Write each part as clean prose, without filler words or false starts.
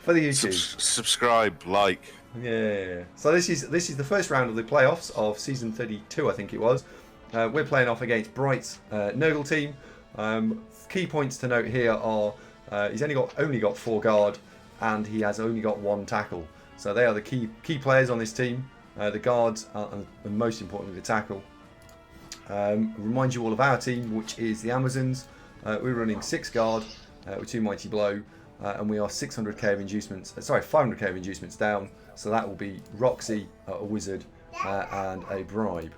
for the YouTube. Subscribe, like. Yeah. So this is the first round of the playoffs of season 32, I think it was. We're playing off against Bright's Nurgle team. Key points to note here are he's only got 4 guard, and he has only got 1 tackle. So they are the key players on this team. The guards and most importantly the tackle. Remind you all of our team, which is the Amazons. We're running 6 guard with 2 mighty blow, and we are 500k of inducements down. So that will be Roxy, a wizard, and a bribe.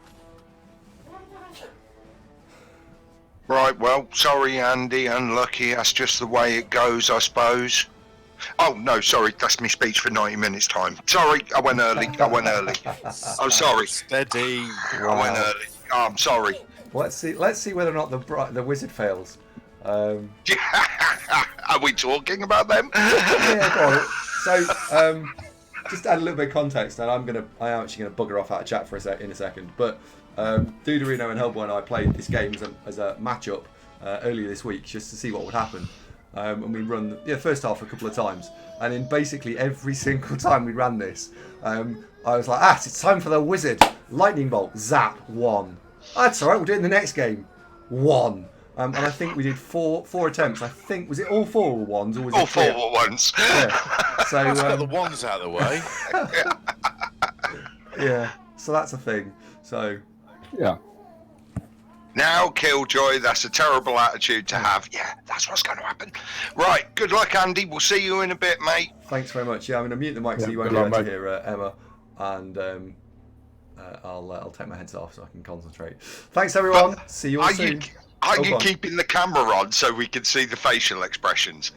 Right, well, sorry, Andy, unlucky. That's just the way it goes, I suppose. Oh, no, sorry, that's my speech for 90 minutes' time. Sorry, I went early. I'm sorry. Steady. Wow. I went early. Oh, I'm sorry. Let's see whether or not the wizard fails. Are we talking about them? Yeah, go on. So, just add a little bit of context, and I am actually gonna bugger off out of chat in a second. But Duderino and Hellboy and I played this game as a matchup earlier this week just to see what would happen. And we run the first half a couple of times, and in basically every single time we ran this, I was like, it's time for the wizard. Lightning bolt, zap, 1. That's all right. We'll do it in the next game. 1. And I think we did four attempts. I think, was it all 4 were ones, or was all it 4 were ones? Yeah. So got the ones out of the way. Yeah. So that's a thing. So yeah. Now, Killjoy, that's a terrible attitude to have. Yeah, that's what's going to happen. Right, good luck, Andy. We'll see you in a bit, mate. Thanks very much. Yeah, I'm going to mute the mic so you won't be able to hear Emma, and I'll take my heads off so I can concentrate. Thanks, everyone. See you all soon. Are you keeping the camera on so we can see the facial expressions?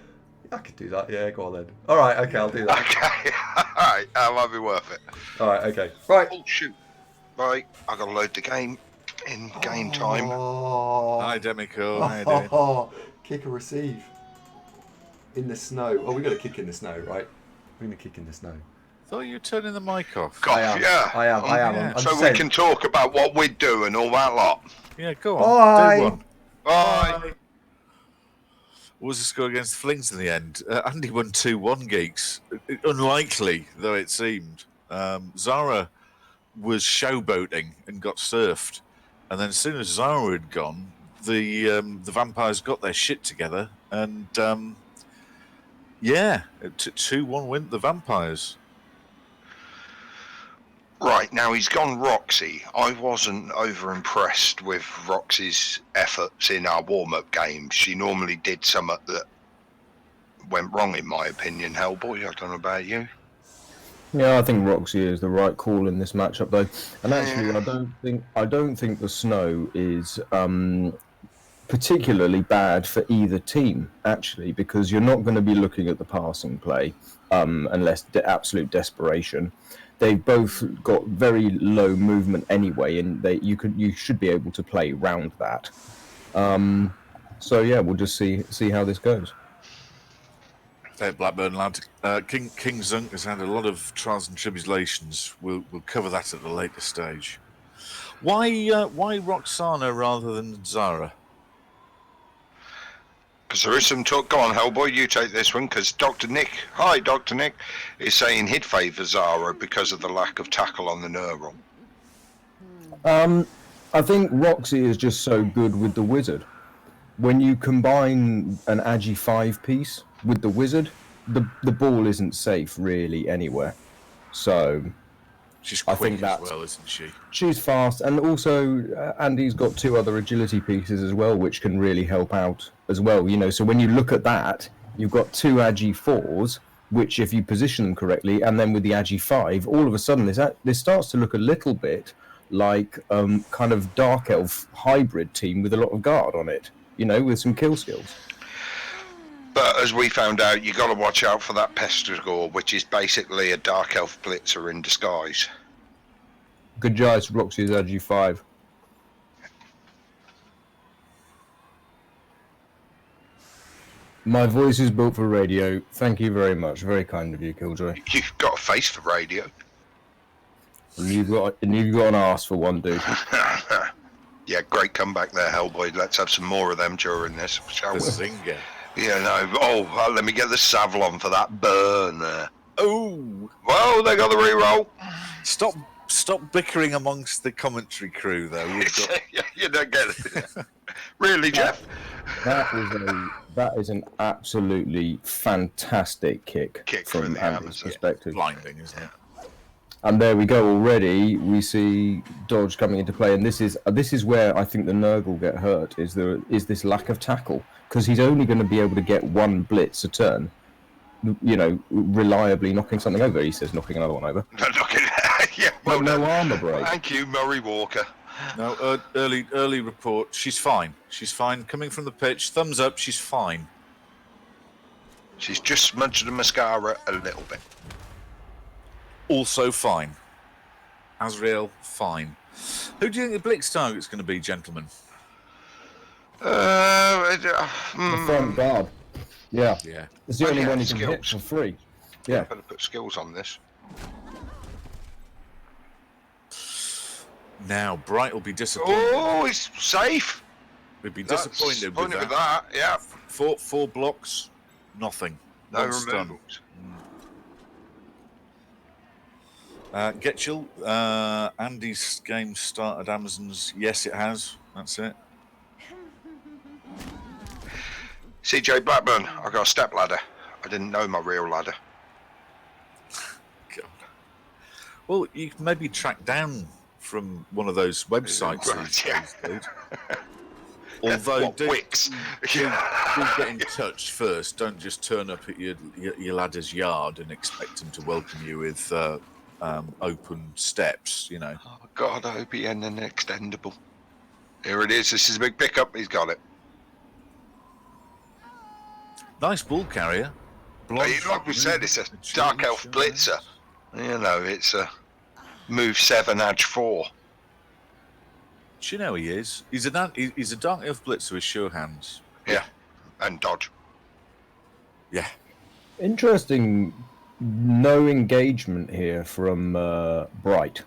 I could do that. Yeah, go on then. All right. Okay, I'll do that. Okay. All right. That might be worth it. All right. Okay. Right. Oh shoot. Right. I got to load the game in game time. Hi, Demico. How you doing? Kick or receive in the snow. Oh, we got a kick in the snow, right? We're gonna kick in the snow. I thought you were turning the mic off. I am. Yeah. So we can talk about what we do and all that lot. Yeah, go on. Bye. Do one. Bye. What was the score against the Flings in the end? Andy won 2-1, geeks. Unlikely, though it seemed. Zara was showboating and got surfed. And then as soon as Zara had gone, the vampires got their shit together. And, 2-1 win the vampires. Right, now he's gone Roxy. I wasn't over impressed with Roxy's efforts in our warm-up games. She normally did something that went wrong, in my opinion. Hellboy, I don't know about you. Yeah, I think Roxy is the right call in this matchup, though. And actually, I don't think the snow is particularly bad for either team, actually, because you're not going to be looking at the passing play unless absolute desperation. They've both got very low movement anyway, and you should be able to play round that. So yeah, we'll just see how this goes. Blackburn lad, King Zunk has had a lot of trials and tribulations. We'll cover that at a later stage. Why Roxana rather than Zara? Because there is some talk. Go on, Hellboy, you take this one, because Dr. Nick, is saying he'd favour Zara because of the lack of tackle on the Nurgle. I think Roxy is just so good with the wizard. When you combine an Agi 5 piece with the wizard, the ball isn't safe really anywhere. So she's quick as well, isn't she? She's fast, and also Andy's got 2 other agility pieces as well, which can really help out as well. You know, so when you look at that, you've got 2 Agi 4s, which if you position them correctly, and then with the Agi 5, all of a sudden this starts to look a little bit like kind of Dark Elf hybrid team with a lot of guard on it. You know, with some kill skills. But as we found out, you got to watch out for that Pestigore, which is basically a Dark Elf blitzer in disguise. Good choice, Roxy's Agi 5. My voice is built for radio. Thank you very much. Very kind of you, Killjoy. You've got a face for radio. And you've got an arse for one, dude. Yeah, great comeback there, Hellboy. Let's have some more of them during this, shall we? Zinger. Let me get the Savlon for that burn there. Oh, Well, they got the reroll. Stop bickering amongst the commentary crew, though. We've got... You don't get it. Really, Jeff? That is an absolutely fantastic kick from from the Andy's Amazon. perspective. blinding, isn't it? And there we go. Already, we see dodge coming into play, and this is where I think the Nurgle get hurt. Is this lack of tackle, because he's only going to be able to get one blitz a turn. Reliably knocking something over. He says knocking another one over. Well, no armor break. Thank you, Murray Walker. No, early report. She's fine. She's fine. Coming from the pitch, thumbs up. She's fine. She's just smudged the mascara a little bit. Also fine. Azrael, fine. Who do you think the blitz target's going to be, gentlemen? The front guard. Yeah. It's the only one you can hit for free. Yeah. I'm going to put skills on this. Now, Bright will be disappointed. Oh, he's safe. We'd be disappointed with that. Yeah. Four blocks, nothing. No One stun. removals. Getchell, Andy's game started Amazon's. Yes, it has. That's it. CJ Blackburn, I got a step ladder. I didn't know my real ladder. God. Well, you can maybe track down from one of those websites these days, dude. Although, Wix? do get in touch first. Don't just turn up at your ladder's yard and expect him to welcome you with open steps, Oh, God, I hope he ain't an extendable. Here it is. This is a big pickup. He's got it. Nice ball carrier. Like we said, it's a Dark Elf Blitzer. It's a move 7, edge 4. Do you know he is? He's a Dark Elf Blitzer with sure hands. Yeah, and dodge. Yeah. Interesting. No engagement here from Bright.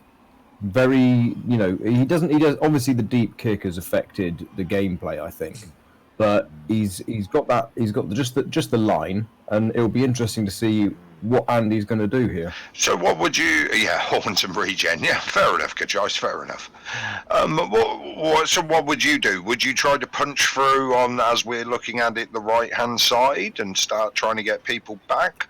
Very, he does. Obviously, the deep kick has affected the gameplay, I think, but he's got just the line, and it'll be interesting to see what Andy's going to do here. So what would you... Yeah, horns and regen. Yeah, fair enough, good choice, fair enough. So what would you do? Would you try to punch through on, as we're looking at it, the right-hand side and start trying to get people back?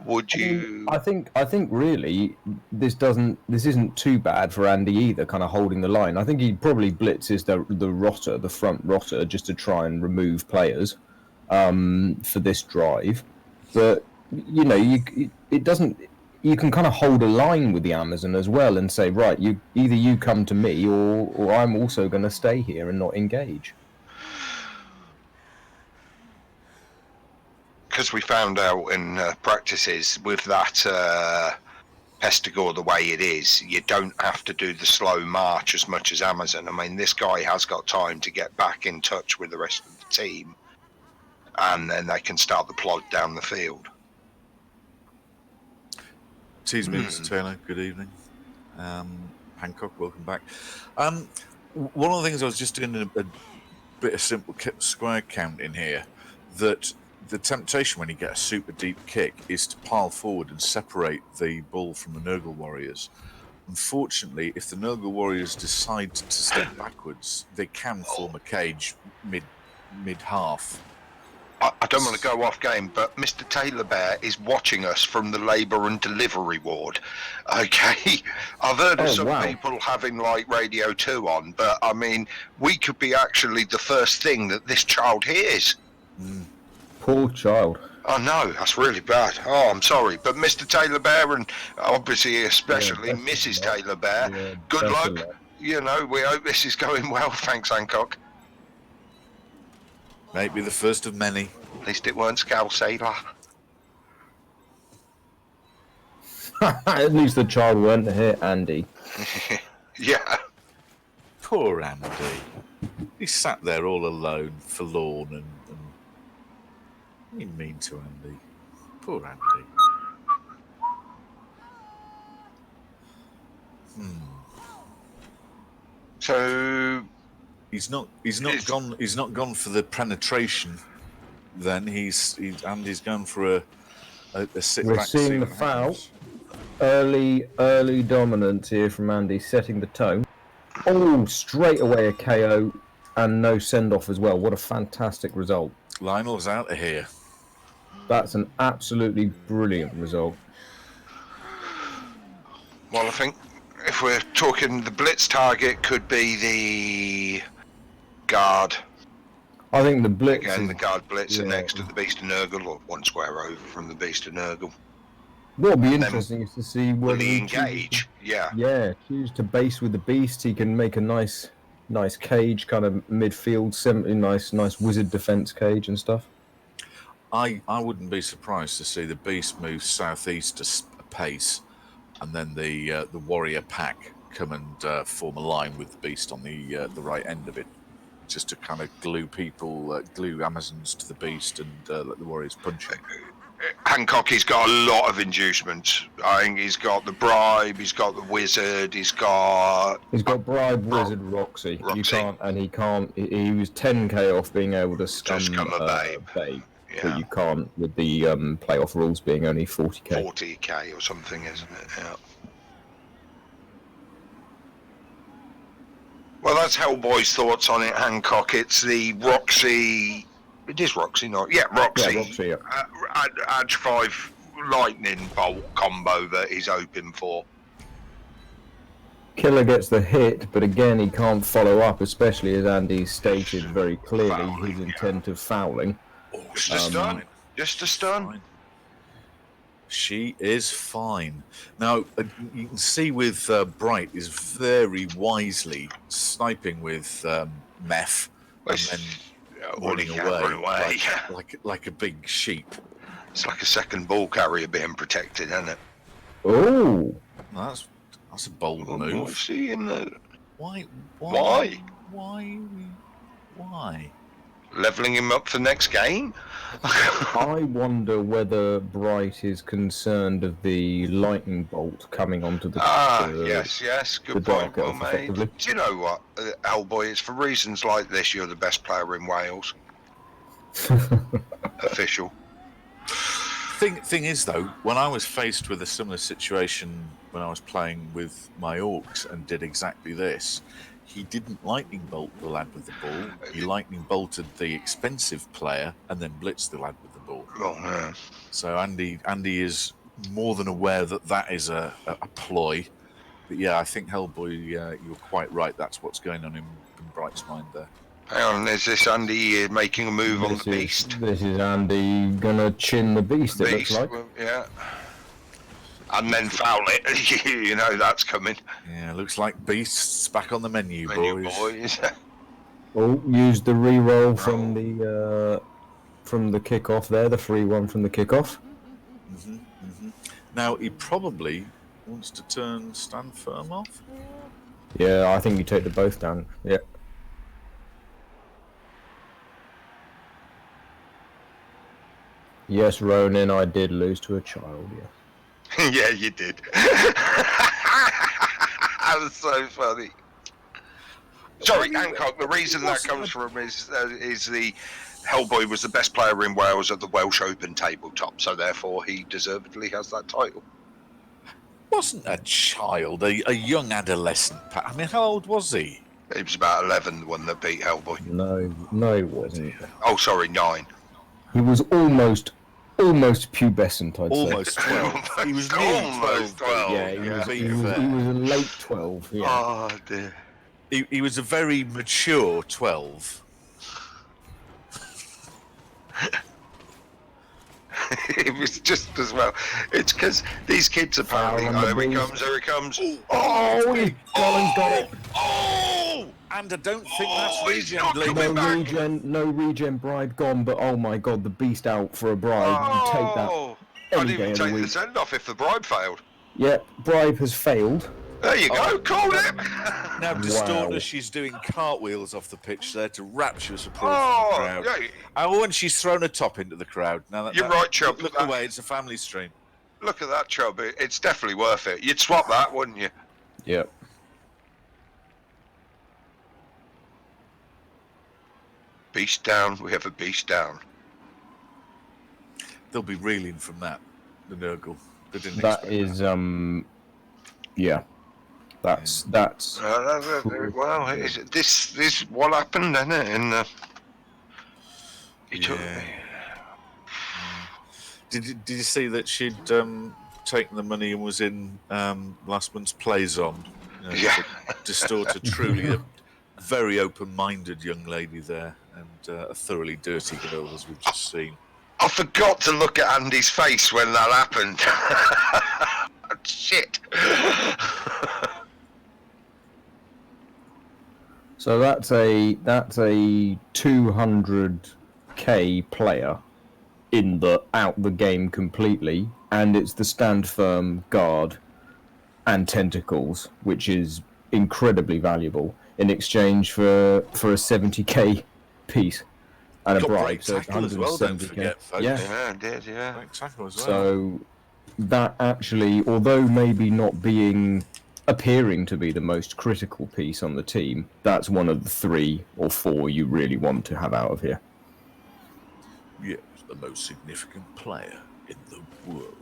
Would you... I think really this isn't too bad for Andy either, kind of holding the line. I think he probably blitzes the front rotter, just to try and remove players for this drive. But you can kind of hold a line with the Amazon as well and say, right, either you come to me or I'm also going to stay here and not engage. Because we found out in practices with that Pestigore the way it is, you don't have to do the slow march as much as Amazon. I mean, this guy has got time to get back in touch with the rest of the team, and then they can start the plod down the field. Tease me, Mr. Taylor. Good evening. Hancock, welcome back. One of the things I was just doing a bit of simple square count in here, that the temptation when you get a super deep kick is to pile forward and separate the ball from the Nurgle Warriors. Unfortunately, if the Nurgle Warriors decide to step backwards, they can form a cage mid-half. I don't want to go off game, but Mr. Taylor Bear is watching us from the labour and delivery ward. Okay, I've heard of some people having like Radio 2 on, but I mean, we could be actually the first thing that this child hears. Poor child. Oh no, that's really bad. Oh, I'm sorry, but Mr. Taylor Bear, and obviously especially Mrs. Taylor Bear, good luck. We hope this is going well. Thanks, Hancock. Maybe the first of many. At least it weren't Scowl Sailor. At least the child weren't here, Andy. Yeah. Poor Andy. He sat there all alone, forlorn, and what do you mean to Andy? Poor Andy. So he's not gone for the penetration. then Andy's going for a sit We're back. seeing see the what foul. happens. Early dominance here from Andy, setting the tone. Oh, straight away a KO and no send-off as well. What a fantastic result. Lionel's out of here. That's an absolutely brilliant result. Well, I think if we're talking, the blitz target could be the guard. I think the blitz Again, is... the guard blitz yeah. next to the Beast of Nurgle, or one square over from the Beast of Nurgle. What would be And then interesting is to see Will whether he he engage? Yeah. choose to base with the beast. He can make a nice cage, kind of midfield, nice wizard defense cage and stuff. I wouldn't be surprised to see the beast move southeast a pace, and then the warrior pack come and form a line with the beast on the right end of it, just to kind of glue Amazons to the beast and let the warriors punch him. Hancock, he's got a lot of inducements. I think he's got the bribe, he's got the wizard, he's got bribe, wizard, Roxy. Roxy. You can't, and he can't. He was 10k off being able to scum a babe. but Yeah. you can't with the playoff rules being only 40k. 40k or something, isn't it? Yeah. Well, that's Hellboy's thoughts on it, Hancock. It's the Roxy. It is Roxy, not? Yeah, Roxy. Yeah, Roxy, yeah. Edge 5 lightning bolt combo that he's hoping for. Killer gets the hit, but again he can't follow up, especially as Andy stated very clearly Fouling, his intent of fouling. Oh, Just a stun. Just a stun. Fine. She is fine. Now, you can see with Bright is very wisely sniping with Meth and then running away like a big sheep. It's like a second ball carrier being protected, isn't it? Oh, That's a bold move. See in the Why? leveling him up for next game. I wonder whether Bright is concerned of the lightning bolt coming onto the. Yes, good the point, dark well elf, made. effectively. Do you know what, Hellboy? It's for reasons like this you're the best player in Wales. Official. Thing is, though, when I was faced with a similar situation when I was playing with my orcs and did exactly this, he didn't lightning bolt the lad with the ball. He lightning bolted the expensive player and then blitzed the lad with the ball. Oh, yeah. So Andy is more than aware that is a ploy. But yeah, I think Hellboy, you're quite right. That's what's going on in Bright's mind there. Hang on, is this Andy making a move on the beast? This is Andy gonna chin the beast. It looks like. Well, yeah. And then foul it. You know that's coming. Yeah, looks like Beast's back on the menu, boys. Oh, use the re-roll from the kickoff there, the free one from the kickoff. Now he probably wants to stand firm off. Yeah, I think you take the both down. Yeah. Yes, Ronan, I did lose to a child. Yeah. Yeah, you did. That's so funny. Sorry, Hancock. The reason that comes from is the Hellboy was the best player in Wales at the Welsh Open tabletop, so therefore he deservedly has that title. Wasn't a child, a young adolescent. I mean, how old was he? He was about 11, the one that beat Hellboy. No, he wasn't. Oh, sorry, 9. He was almost pubescent, I'd Almost say. 12. He was nearly 12. Yeah, he was a late 12. Yeah. Oh, dear. He was a very mature 12. It was just as well. It's because these kids apparently. Foul on the Here he comes. Oh, Colin's got it. Oh! And I don't think that's he's regen. not Lee. coming No regen bribe gone, but oh my god, the beast out for a bribe. You take that. I any didn't even day of the take the week. send off if the bribe failed. Yeah, bribe has failed. There you go, called him. Now, Distorter, she's doing cartwheels off the pitch there to rapturous applause from the crowd. Yeah, Oh, and she's thrown a top into the crowd. Now You're right, Chubb. Look away, it's a family stream. look at that, Chubb. It's definitely worth it. You'd swap that, wouldn't you? Yep. Beast down. We have a beast down. they'll be reeling from that. The Nurgle. They didn't That expect is, that. yeah. That's. Well, this is what happened, isn't it? And he took. Did you see that she'd taken the money and was in last month's Play Zone? Yeah. To distort a truly very open-minded young lady there, and a thoroughly dirty girl, as we've just seen. I forgot to look at Andy's face when that happened. Shit. So that's a 200k player out the game completely, and it's the stand firm, guard, and tentacles, which is incredibly valuable in exchange for a 70k piece and a Got bribe. break So it's tackle as well, don't 170k. forget, folks. Yeah, it did, yeah. Break tackle as well. So that actually, although maybe not appearing to be the most critical piece on the team, that's one of the 3 or 4 you really want to have out of here. Yes, the most significant player in the world.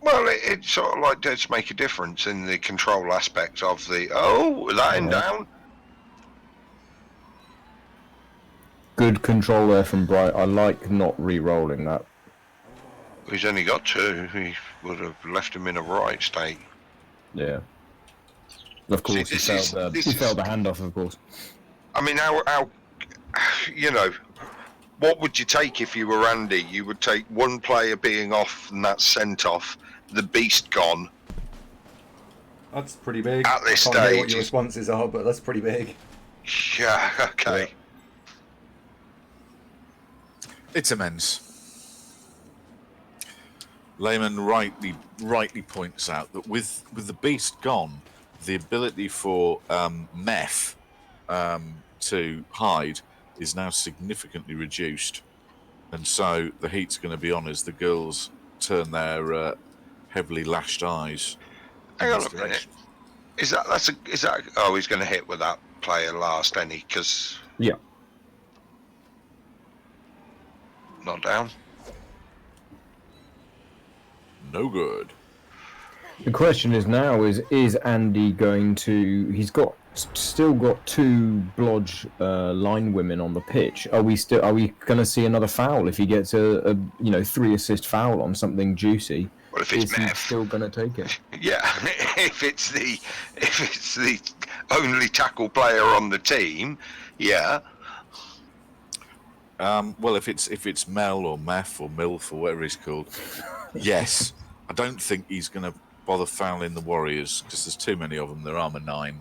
Well, it sort of like does make a difference in the control aspect of the. Oh, lying down. Good control there from Bright. I like not re-rolling that. He's only got 2. He would have left him in a right state. Yeah. Of course, he failed the handoff, of course. I mean, how what would you take if you were Andy? You would take one player being off and that's sent off, the beast gone. That's pretty big. At this I can't hear what stage, your responses are, but that's pretty big. Yeah, okay. Yeah. It's immense. Lehman rightly points out that with the beast gone, the ability for Meth to hide is now significantly reduced, and so the heat's going to be on as the girls turn their heavily lashed eyes. Hang on a minute. Is that? Oh, he's going to hit with that player last, any? Because Yeah. not down. No good. The question is now: is Andy going to? He's still got 2 blodge line women on the pitch. Are we going to see another foul if he gets a 3 assist foul on something juicy? Well, if it's Is he Meth, still going to take it? yeah. If it's the only tackle player on the team, yeah. Well, if it's Mel or Meth or Milf or whatever he's called, yes. I don't think he's going to bother fouling the Warriors because there's too many of them. They're armor 9,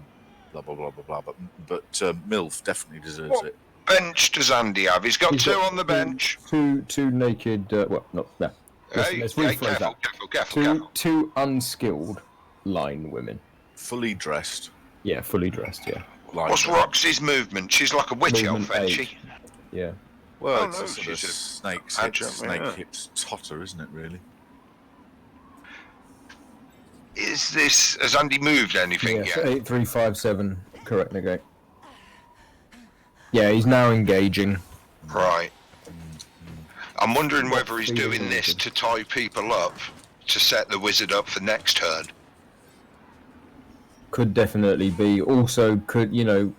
blah blah blah blah blah. But Milf definitely deserves it. Bench does Andy have? He's got 2 on the bench. Two naked. Well, not there. Let's rephrase that. Careful. Two unskilled line women. Fully dressed. Yeah, fully dressed. Yeah. What's Roxy's movement? She's like a witch elf, Movement isn't 8. she? Yeah. Well, Oh, it's no, a sort of she's a snake yeah. hips totter, isn't it? Really. Has Andy moved anything Yes, yet? 8357. Correct, negate. Yeah, he's now engaging. Right. I'm wondering whether he's doing this to tie people up to set the wizard up for next turn. Could definitely be. Also, could you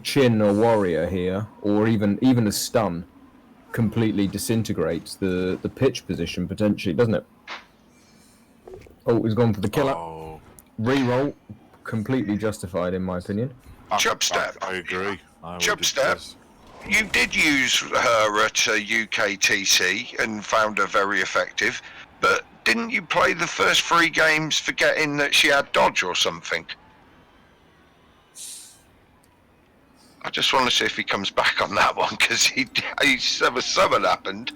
chin a warrior here, or even a stun, completely disintegrates the pitch position potentially, doesn't it? Oh, he's gone for the killer. Oh, Reroll, completely justified in my opinion. Chubstep. I agree. Chubstep. You did use her at UKTC and found her very effective, but didn't you play the first 3 games forgetting that she had dodge or something? I just want to see if he comes back on that one, because something happened.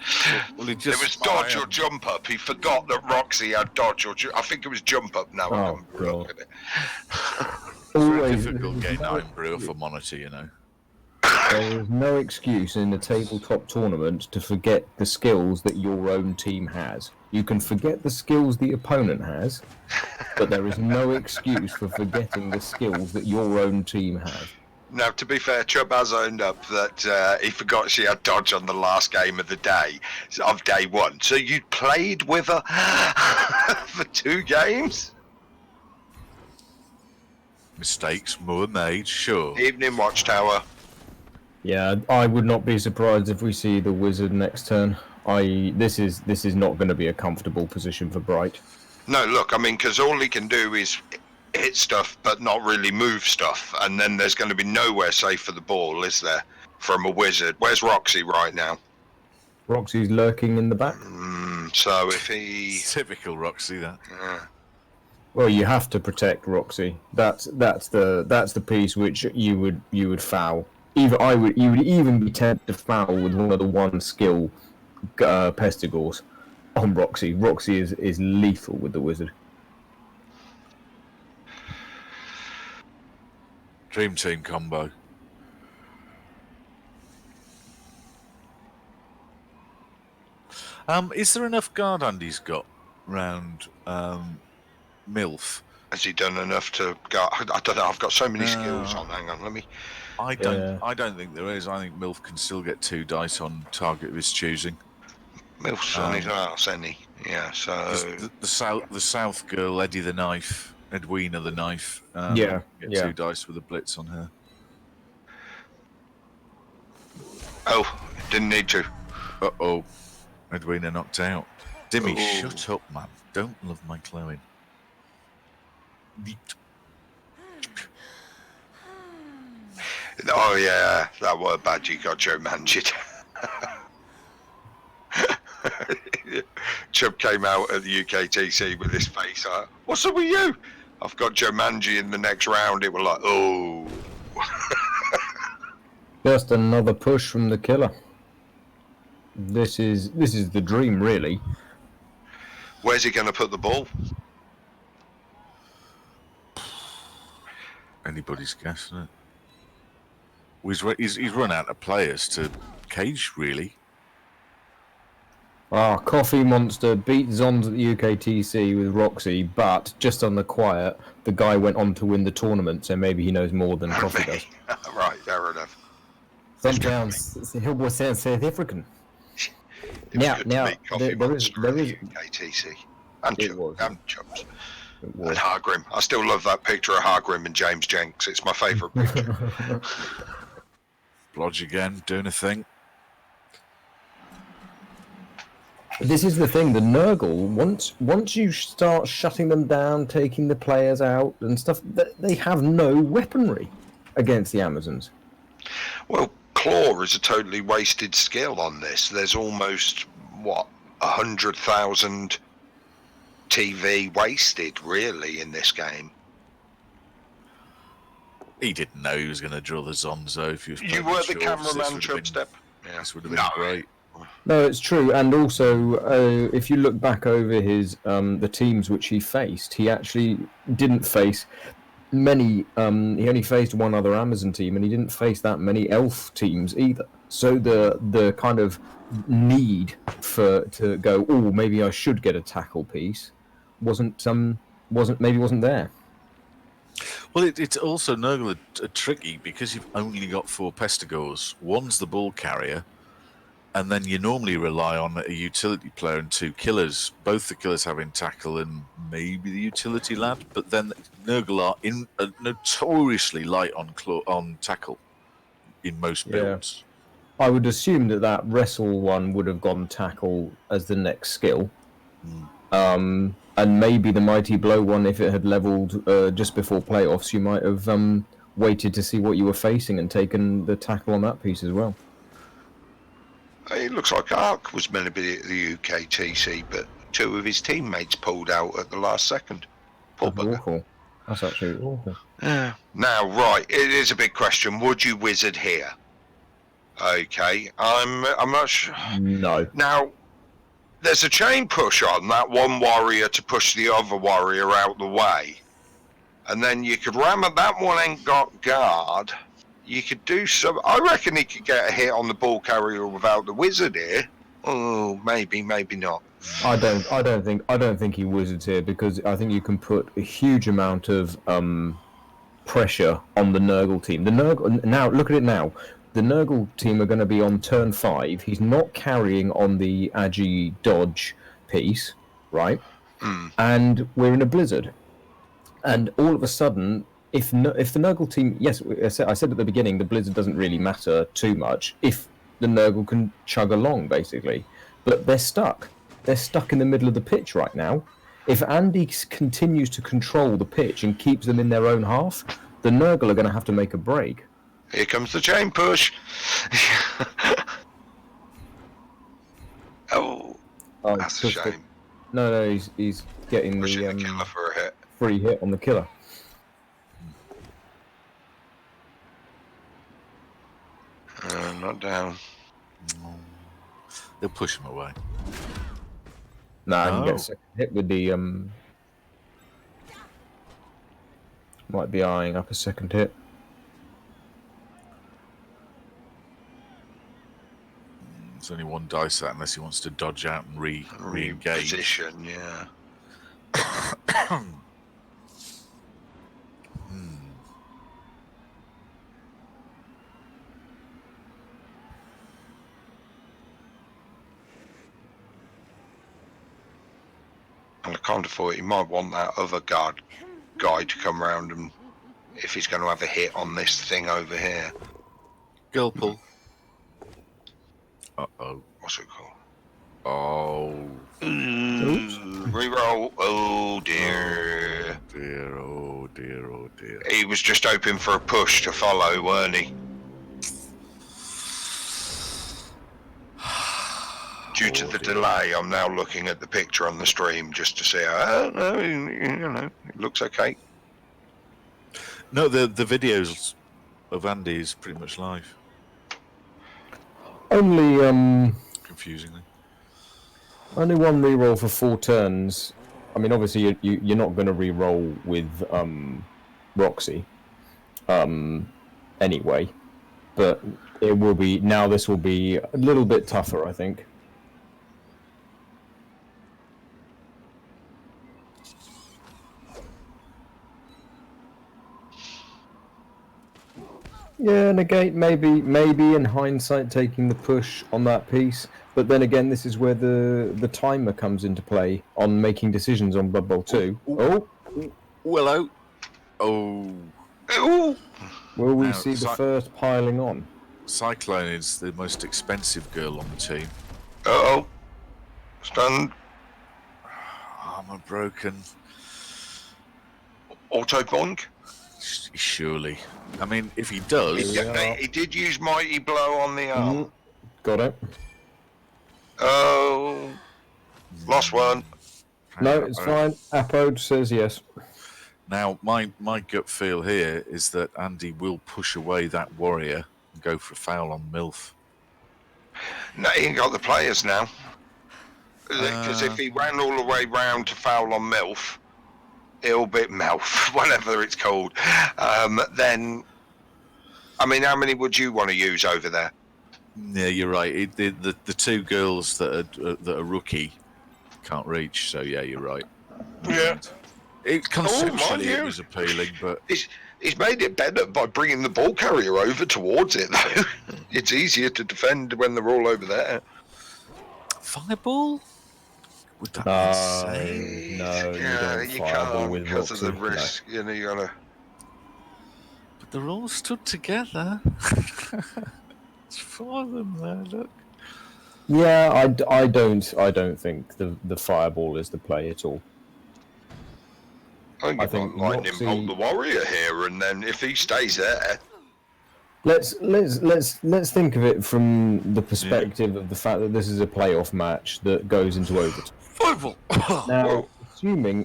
Well, it was dodge or jump up. He forgot that Roxy had dodge or I think it was jump up now. Oh, God. At it. It's very Always, difficult getting Iron Brew off a monitor, there is no excuse in the tabletop tournament to forget the skills that your own team has. You can forget the skills the opponent has, but there is no excuse for forgetting the skills that your own team has. Now, to be fair, Chubb has owned up that he forgot she had dodge on the last game of the day, of day one. So you played with her for 2 games? Mistakes were made, sure. Evening, Watchtower. Yeah, I would not be surprised if we see the Wizard next turn. This is not going to be a comfortable position for Bright. No, look, I mean, because all he can do is hit stuff, but not really move stuff. And then there's going to be nowhere safe for the ball, is there, from a Wizard? Where's Roxy right now? Roxy's lurking in the back. So if he... Typical Roxy, that. Well, you have to protect Roxy. That's the piece which you would foul. You would even be tempted to foul with one of the 1 skill Pestigors on Roxy. Roxy is lethal with the Wizard. Dream team combo. Is there enough guard Andy's got round MILF? Has he done enough to go? I don't know. I've got so many skills on. Hang on, let me. I don't think there is. I think MILF can still get 2 dice on target of his choosing. Milf's on his arse, isn't he? Yeah. So the South girl, Eddie the Knife, Edwina the Knife. Get 2 dice with a blitz on her. Oh, didn't need to. Uh-oh. Edwina knocked out. Dimmy, shut up, man. Don't love my Chloe. Oh yeah, that were bad. You got Joe Manchin. Chubb came out at the UKTC with his face like, "What's up with you?" I've got Joe Manji in the next round. It was like, oh. Just another push from the killer. This is the dream, really. Where's he going to put the ball? Anybody's guess, isn't it? He's run out of players to cage, really. Coffee Monster beat Zons at the UKTC with Roxy, but just on the quiet, the guy went on to win the tournament, so maybe he knows more than Coffee does. Right, fair enough. Sometimes he was South African. Now, there is UKTC and Chubbs. And Hargrim. I still love that picture of Hargrim and James Jenks. It's my favourite picture. Blodge again, doing a thing. This is the thing, the Nurgle, once you start shutting them down, taking the players out and stuff, they have no weaponry against the Amazons. Well, Claw is a totally wasted skill on this. There's almost, 100,000 TV wasted, really, in this game. He didn't know he was going to draw the Zonzo. If you were the cameraman, Chubstep. Yeah. This would have been great. No, it's true, and also if you look back over his the teams which he faced, he actually didn't face many. He only faced one other Amazon team, and he didn't face that many Elf teams either. So the kind of need to go, oh, maybe I should get a tackle piece, wasn't there. Well, it's also Nurgle are tricky because you've only got 4 Pestigors. One's the ball carrier. And then you normally rely on a utility player and 2 killers. Both the killers having tackle and maybe the utility lad. But then Nurgle are notoriously light on tackle in most builds. I would assume that wrestle one would have gone tackle as the next skill. And maybe the mighty blow one, if it had leveled just before playoffs, you might have waited to see what you were facing and taken the tackle on that piece as well. It looks like Ark was meant to be at the UKTC, but 2 of his teammates pulled out at the last second. That's awful. That's absolutely awful. Now, right, it is a big question. Would you wizard here? Okay, I'm not sure. No. Now, there's a chain push on that one warrior to push the other warrior out the way. And then you could ram it. That one ain't got guard. You could do some. I reckon he could get a hit on the ball carrier without the wizard here. Oh, maybe not. I don't think he wizards here because I think you can put a huge amount of pressure on the Nurgle team. The Nurgle now, look at it now. The Nurgle team are going to be on turn 5. He's not carrying on the Agi dodge piece, right? And we're in a blizzard. And all of a sudden, if the Nurgle team, yes, I said at the beginning, the blizzard doesn't really matter too much if the Nurgle can chug along, basically. But they're stuck. They're stuck in the middle of the pitch right now. If Andy continues to control the pitch and keeps them in their own half, the Nurgle are going to have to make a break. Here comes the chain push. Oh, that's a shame. No, he's getting Pushing the the killer for a hit. free hit on the killer. Not down. They'll push him away. Nah, I can get a second hit with the might be eyeing up a second hit. There's only one dice that unless he wants to dodge out and re-engage. Reposition, yeah. And I kind of thought he might want that other guy to come round and if he's going to have a hit on this thing over here. Gulple. Uh-oh. What's it called? Oh. Reroll. Oh dear. Oh dear. He was just hoping for a push to follow, weren't he? Due to the delay, I'm now looking at the picture on the stream just to see. I don't know, it looks okay. No, the videos of Andy is pretty much live. Only Confusingly. only one reroll for 4 turns. I mean, obviously you're not going to reroll with Roxy anyway, but it will be now. This will be a little bit tougher, I think. Yeah, negate maybe in hindsight taking the push on that piece, but then again, this is where the timer comes into play on making decisions on Blood Bowl 2. Oh, Willow. Oh. Ooh. will we Now, see the first piling on? Cyclone is the most expensive girl on the team. Uh-oh. Stunned. Armor broken. Auto bonk. Surely. I mean, if he does... He did use Mighty Blow on the arm. Got it. Oh. Lost one. No, it's fine. Apode says yes. Now, my gut feel here is that Andy will push away that warrior and go for a foul on MILF. No, he ain't got the players now. Because if he ran all the way round to foul on MILF, it'll be MILF, whatever it's called, then, I mean, how many would you want to use over there? Yeah, you're right. The 2 girls that are rookie can't reach, so yeah, you're right. Yeah. Conceptually, mind it you. was appealing, but... He's made it better by bringing the ball carrier over towards it, though. It's easier to defend when they're all over there. Fireball? Would that be insane? No, Yeah, you you don't fireball can't with because Roxy. of the risk. You know, you gotta. But they're all stood together. It's 4 of them there, look. Yeah, I don't think the fireball is the play at all. I think lightning Roxy- bolt the warrior here, and then if he stays there, Let's think of it from the perspective of the fact that this is a playoff match that goes into overtime. Fireball! Now,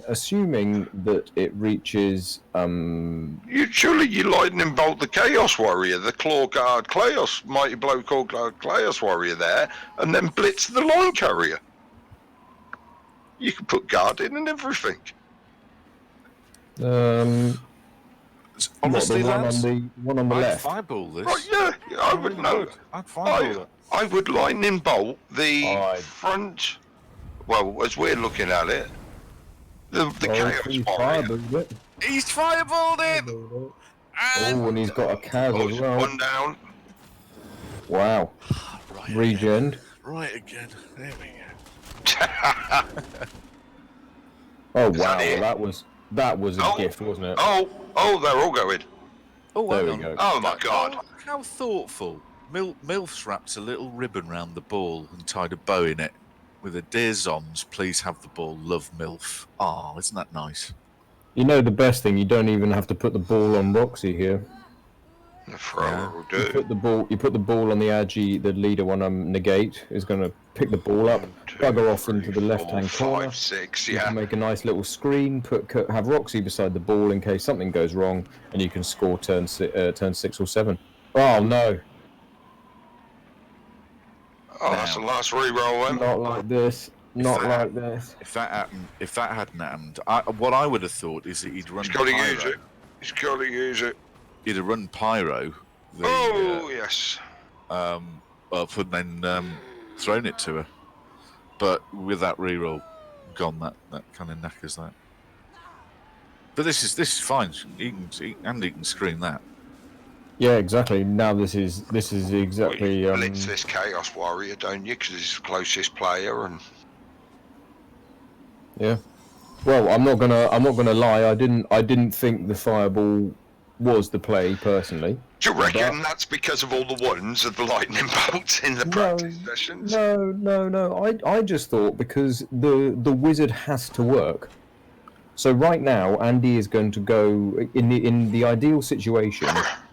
assuming that it reaches you lightning bolt the chaos warrior, the claw guard chaos mighty blow claw guard chaos warrior there, and then blitz the line carrier. You can put guard in and everything. Honestly, the one on the I'd left. fireball this. Right, yeah, I would know. I'd fireball it. I would lightning bolt the I'd- front. Well, as we're looking at it, the chaos warrior. Fireballed it. He's fireballed it! Oh, and he's got a Cav as well. One down. Wow. Right Regen. again. Right again. There we Oh Is wow, that it? well, that was a gift, wasn't it? Oh, they're all going. Oh, There hang we on. go. Oh my God. How thoughtful. Milf's wrapped a little ribbon round the ball and tied a bow in it with a "Dear Zons, please have the ball, love Milf." Oh, isn't that nice? You know the best thing, you don't even have to put the ball on Roxy here. The thrower will do. You put the ball on the Agi, the leader one negate is gonna pick the ball up, 1, 2, bugger off 3, into the 4, left hand 5, corner. 6, You yeah. can make a nice little screen, have Roxy beside the ball in case something goes wrong, and you can score turn 6 or 7. Oh no. Oh, that's the last reroll then. Not like this. Not like this. If that hadn't happened, what I would have thought is that he'd run He's got to pyro. use it. He's got to use it. He'd have run pyro. Yes. And then thrown it to her. But with that reroll gone, that kind of knackers that. But this is fine. Andy can screen that. Yeah, exactly. Now this is exactly. Well, you blitz this Chaos Warrior, don't you? Because he's the closest player, and Yeah. Well, I'm not gonna lie. I didn't think the fireball was the play personally. do you reckon that's because of all the ones of the lightning bolts in the practice sessions? No. I just thought because the wizard has to work. So right now, Andy is going to go in the ideal situation.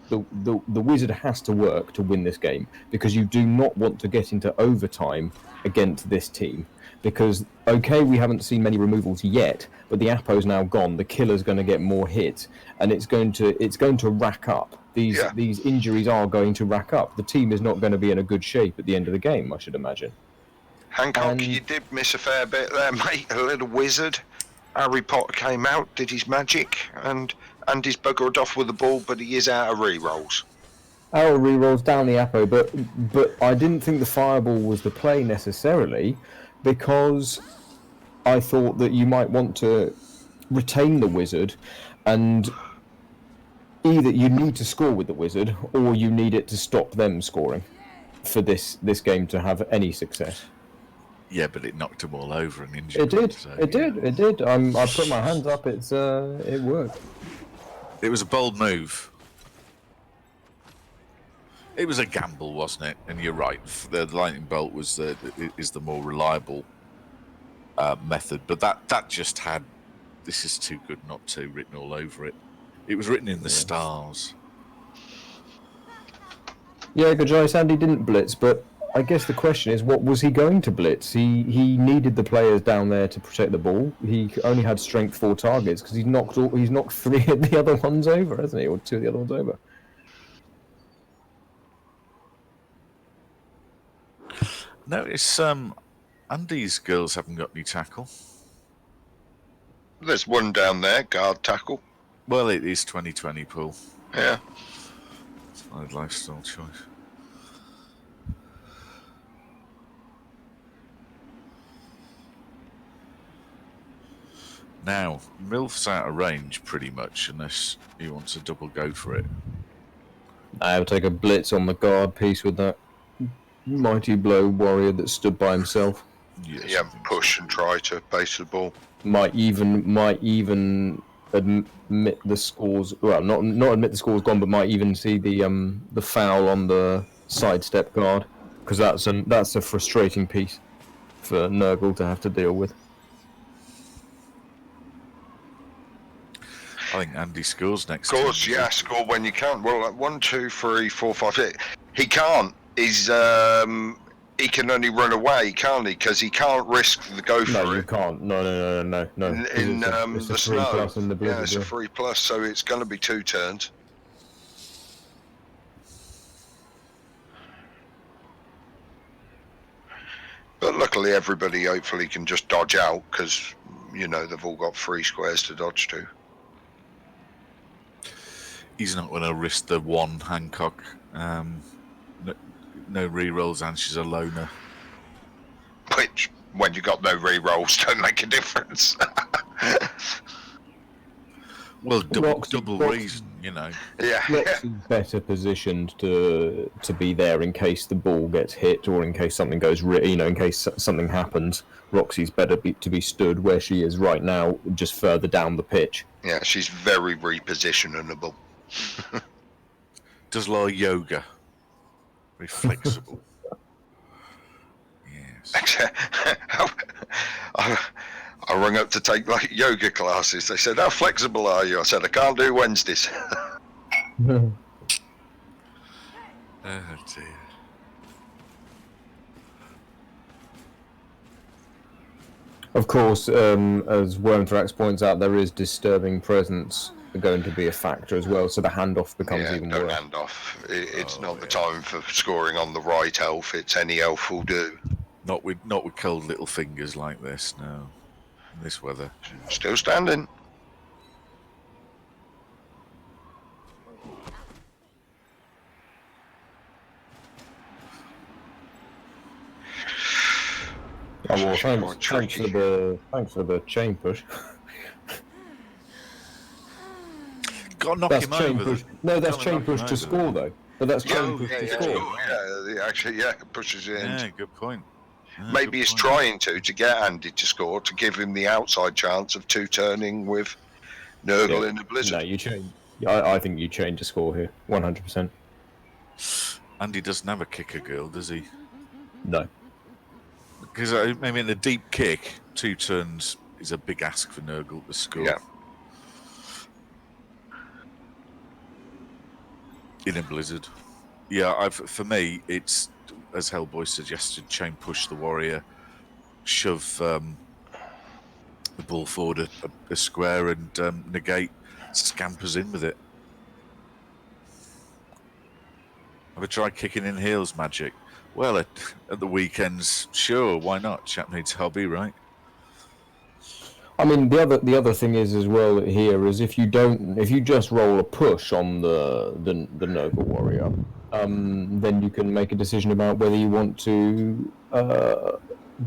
The wizard has to work to win this game because you do not want to get into overtime against this team. Because we haven't seen many removals yet, but the Apo's now gone. The killer's going to get more hits, and it's going to rack up. These injuries are going to rack up. The team is not going to be in a good shape at the end of the game, I should imagine. Hancock, you did miss a fair bit there, mate. A little wizard. Harry Potter came out, did his magic, and Andy's buggered off with the ball, but he is out of rerolls. Arrow rerolls down the Apo, but I didn't think the fireball was the play necessarily, because I thought that you might want to retain the wizard, and either you need to score with the wizard, or you need it to stop them scoring for this game to have any success. Yeah, but it knocked them all over and injured It did. them, so, It did. I put my hands up. It worked. It was a bold move. It was a gamble, wasn't it? And you're right. The lightning bolt is the more reliable method, but that just had "this is too good not to" written all over it. It was written in the stars. Yeah, good choice. Andy didn't blitz, but I guess the question is, what was he going to blitz? He needed the players down there to protect the ball. He only had strength 4 targets because he's knocked 3 of the other ones over, hasn't he? Or 2 of the other ones over. Notice Andy's girls haven't got any tackle. There's one down there, guard tackle. Well, it is 2020, Paul. Yeah. It's my lifestyle choice. Now, Milf's out of range pretty much, unless he wants a double go for it. I'll take a blitz on the guard piece with that mighty blow warrior that stood by himself. Yes, Yeah, push and try to base the ball. Might even admit the scores. Well, not admit the scores gone, but might even see the foul on the sidestep guard, because that's a frustrating piece for Nurgle to have to deal with. I think Andy scores next. Scores, time, yeah, score when you can. Well, 1, 2, 3, 4, 5. He can't. He can only run away, can't he? Because he can't risk the go for it. No, you can't. No. In it's the a snow. 3+ in the blizzard. Yeah, it's a 3+, so it's going to be 2 turns. But luckily, everybody hopefully can just dodge out because they've all got 3 squares to dodge to. He's not going to risk the 1 Hancock. No rerolls, and she's a loner. Which, when you got no rerolls, don't make a difference. Well, Roxy- double Roxy- reason, you know. Yeah. Roxy's better positioned to be there in case the ball gets hit or in case something goes, in case something happens. Roxy's better to be stood where she is right now, just further down the pitch. Yeah, she's very repositionable. Does a lot of yoga. Very flexible. Yes. I rang up to take like yoga classes. They said, "How flexible are you?" I said, "I can't do Wednesdays." Oh dear. Of course, as Wormthrax points out, there is disturbing presence going to be a factor as well, so the handoff becomes Yeah, even don't worse. hand off. It's not the yeah. time for scoring on the right elf. It's any elf will do. Not with cold little fingers like this, no. In this weather. Still standing. Oh, well, Quite thanks tricky. for the chain push. Got to knock That's him chain over. push. No, that's Gotta chain knock him push to over. score though. But that's chain Oh, push yeah, to yeah, score. yeah, actually, yeah, it pushes it in. Yeah, good point. Yeah, Maybe good he's point. trying to get Andy to score to give him the outside chance of two turning with Nurgle Yeah. in the blizzard. No, you chain. I think you chain to score here, 100%. Andy doesn't have a kicker girl, does he? No. Because I mean, a deep kick, 2 turns is a big ask for Nurgle to score. Yeah. In a blizzard. Yeah, for me, it's, as Hellboy suggested, chain push the warrior, shove the ball forward a square and negate scampers in with it. Have a try kicking in heels magic. Well, at the weekends, sure, why not? Chap needs hobby, right? I mean, the other thing is as well here is if you just roll a push on the Nurgle warrior, then you can make a decision about whether you want to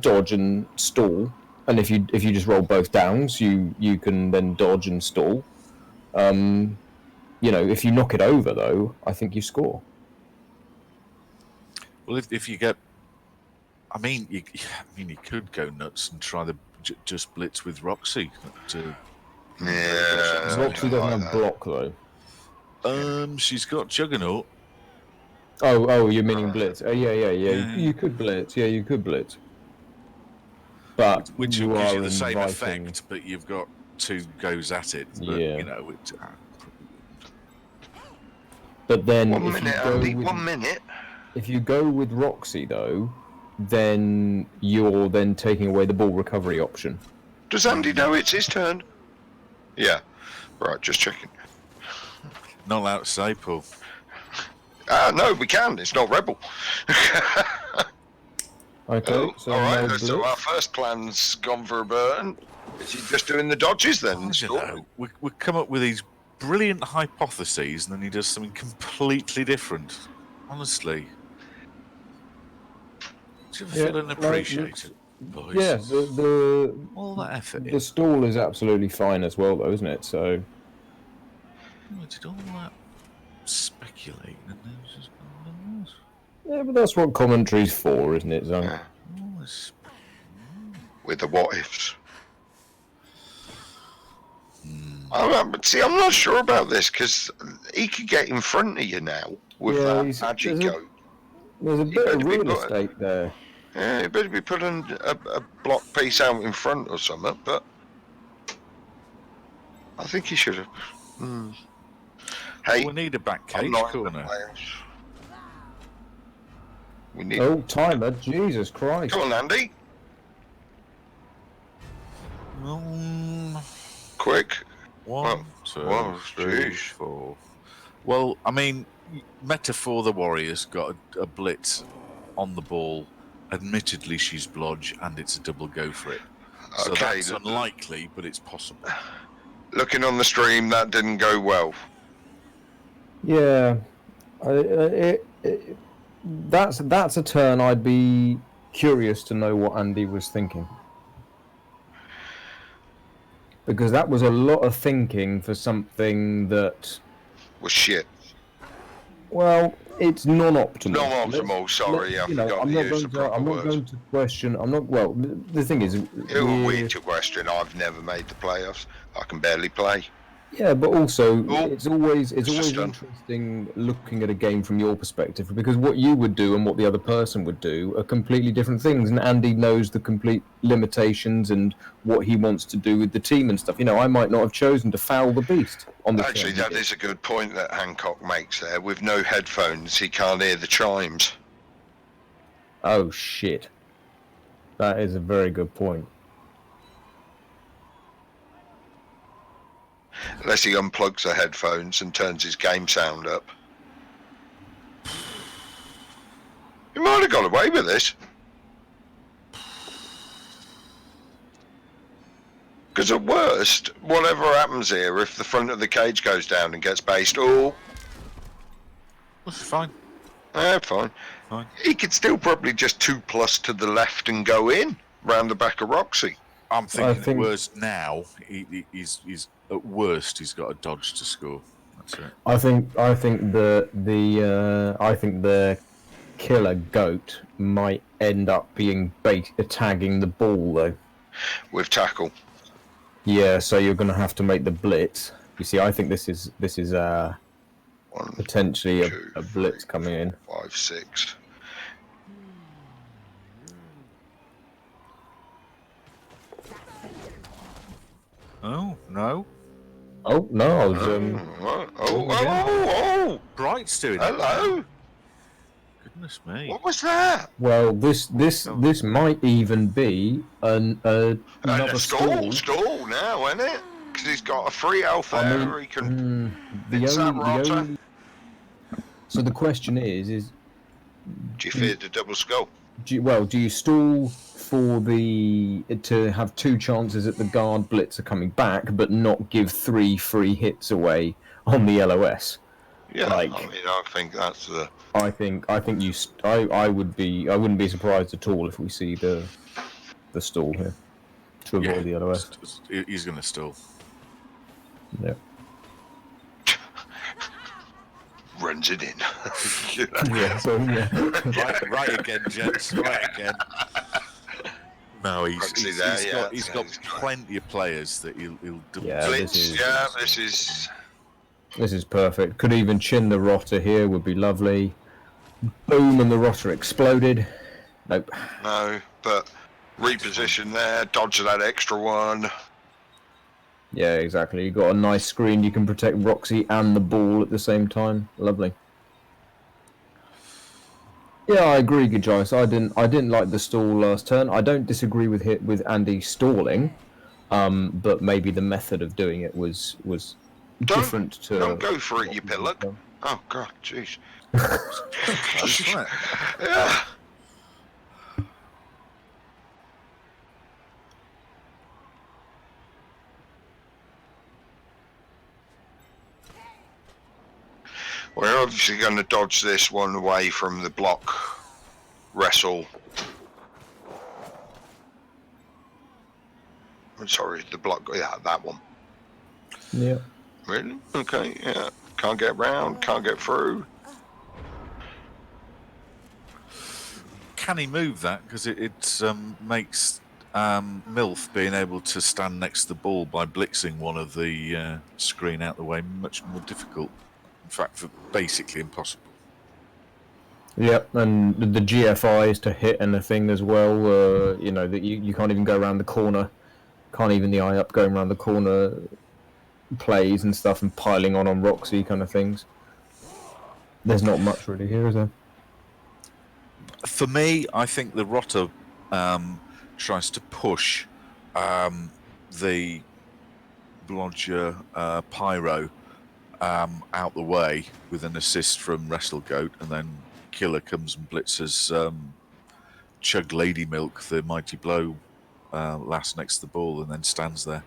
dodge and stall. And if you just roll both downs, you can then dodge and stall. If you knock it over though, I think you score. Well, if you get, I mean, you could go nuts and try the just blitz with Roxy. Yeah. Roxy doesn't like have that. block though. She's got Juggernaut. Oh, you're meaning blitz? Yeah. You could blitz. Yeah, you could blitz. But Which you gives are you the same inviting... effect, but you've got 2 goes at it. But, Yeah. you know, it, But then, 1 if minute, you go Andy. with, 1 minute. if you go with Roxy though, then you're then taking away the ball recovery option. Does Andy know it's his turn? Yeah. Right, just checking. not allowed to say, Paul. No, we can. It's not Rebel. Okay, Oh, so all right. no So blitz. our first plan's gone for a burn. Is he just doing the dodges then? I don't know. We come up with these brilliant hypotheses, and then he does something completely different. Honestly. Do you ever feel unappreciated? Boys? Yeah, the All that effort the in. stall is absolutely fine as well, though, isn't it? So I did all that speculating, and then it's just Oh, yeah, but that's what commentary's for, isn't it, Zunk? Yeah. all this. With the what ifs. But see, I'm not sure about this because he could get in front of you now with that Agi go. There's a bit better of be real good. estate there. Yeah, you better be putting a block piece out in front or something, but I think he should have. Hey, We need a back I'm cage not in the corner. playoffs. We need. Oh, timer! Jesus Christ! Come on, Andy. Quick. One, well, two, three, jeez. 4. Well, I mean, metaphor the Warriors got a blitz on the ball. Admittedly, she's blodge, and it's a double go for it. So Okay, that's unlikely, but it's possible. Looking on the stream, that didn't go well. Yeah, that's a turn. I'd be curious to know what Andy was thinking. because that was a lot of thinking for something that, Was shit. well, it's non-optimal. Non-optimal. Sorry, I forgot I'm to not use going the to. proper I'm not words. going to question. I'm not. Well, the thing is, Who are we to question? I've never made the playoffs. I can barely play. yeah, but also Oh, it's always just done. interesting looking at a game from your perspective, because what you would do and what the other person would do are completely different things. And Andy knows the complete limitations and what he wants to do with the team and stuff. I might not have chosen to foul the beast on the Actually, turn. that is a good point that Hancock makes there. With no headphones, he can't hear the chimes. Oh shit! That is a very good point. Unless he unplugs the headphones and turns his game sound up. He might have got away with this. Because at worst, whatever happens here, if the front of the cage goes down and gets based, That's fine. Fine. Fine. He could still probably just 2+ to the left and go in round the back of Roxy. I'm thinking at worst now. He's at worst. He's got a dodge to score. That's it. I think the killer goat might end up being tagging the ball though. With tackle. Yeah, so you're going to have to make the blitz. You see, I think this is One, potentially two, a blitz three, coming in. 5, 6. Oh no! Oh no! I was Oh! Bright's doing it. Hello. Goodness me! What was that? well, this might even be another stall. Stall now, isn't it? Because he's got a free alpha there. He can. The only. So the question is Do you fear the double skull? do you stall for to have 2 chances at the guard blitzer coming back, but not give 3 free hits away on the LOS? Yeah, Like, I mean, I think that's the. I wouldn't be surprised at all if we see the stall here to avoid the LOS. He's going to stall. Yeah. Runs it in. Yeah. So yeah. Right again, gents. Right again. No, he's got plenty of players that he'll double. Yeah, This is. This is perfect. Could even chin the rotter here. Would be lovely. Boom, and the rotter exploded. Nope. No, but reposition there. Dodge that extra one. Yeah, exactly. You got a nice screen. You can protect Roxy and the ball at the same time. Lovely. Yeah, I agree, Gajais. I didn't like the stall last turn. I don't disagree with Andy stalling, but maybe the method of doing it was different to. Don't go for it, you pillock. Oh God, jeez. Yeah. We're obviously going to dodge this one away from the block wrestle. I'm sorry, the block. Yeah, that one. Yeah. Really? Okay. Yeah. Can't get round. Can't get through. Can he move that? Because it makes Milf being able to stand next to the ball by blitzing one of the screen out the way much more difficult. In fact, basically impossible. Yep, and the GFIs to hit anything as well. That you can't even go around the corner. Can't even the eye up going around the corner plays and stuff and piling on Roxy kind of things. There's not much really here, is there? For me, I think the rotter tries to push the Blodger Pyro out the way with an assist from WrestleGoat, and then Killer comes and blitzes Chug Lady Milk, the mighty blow, last next to the ball, and then stands there.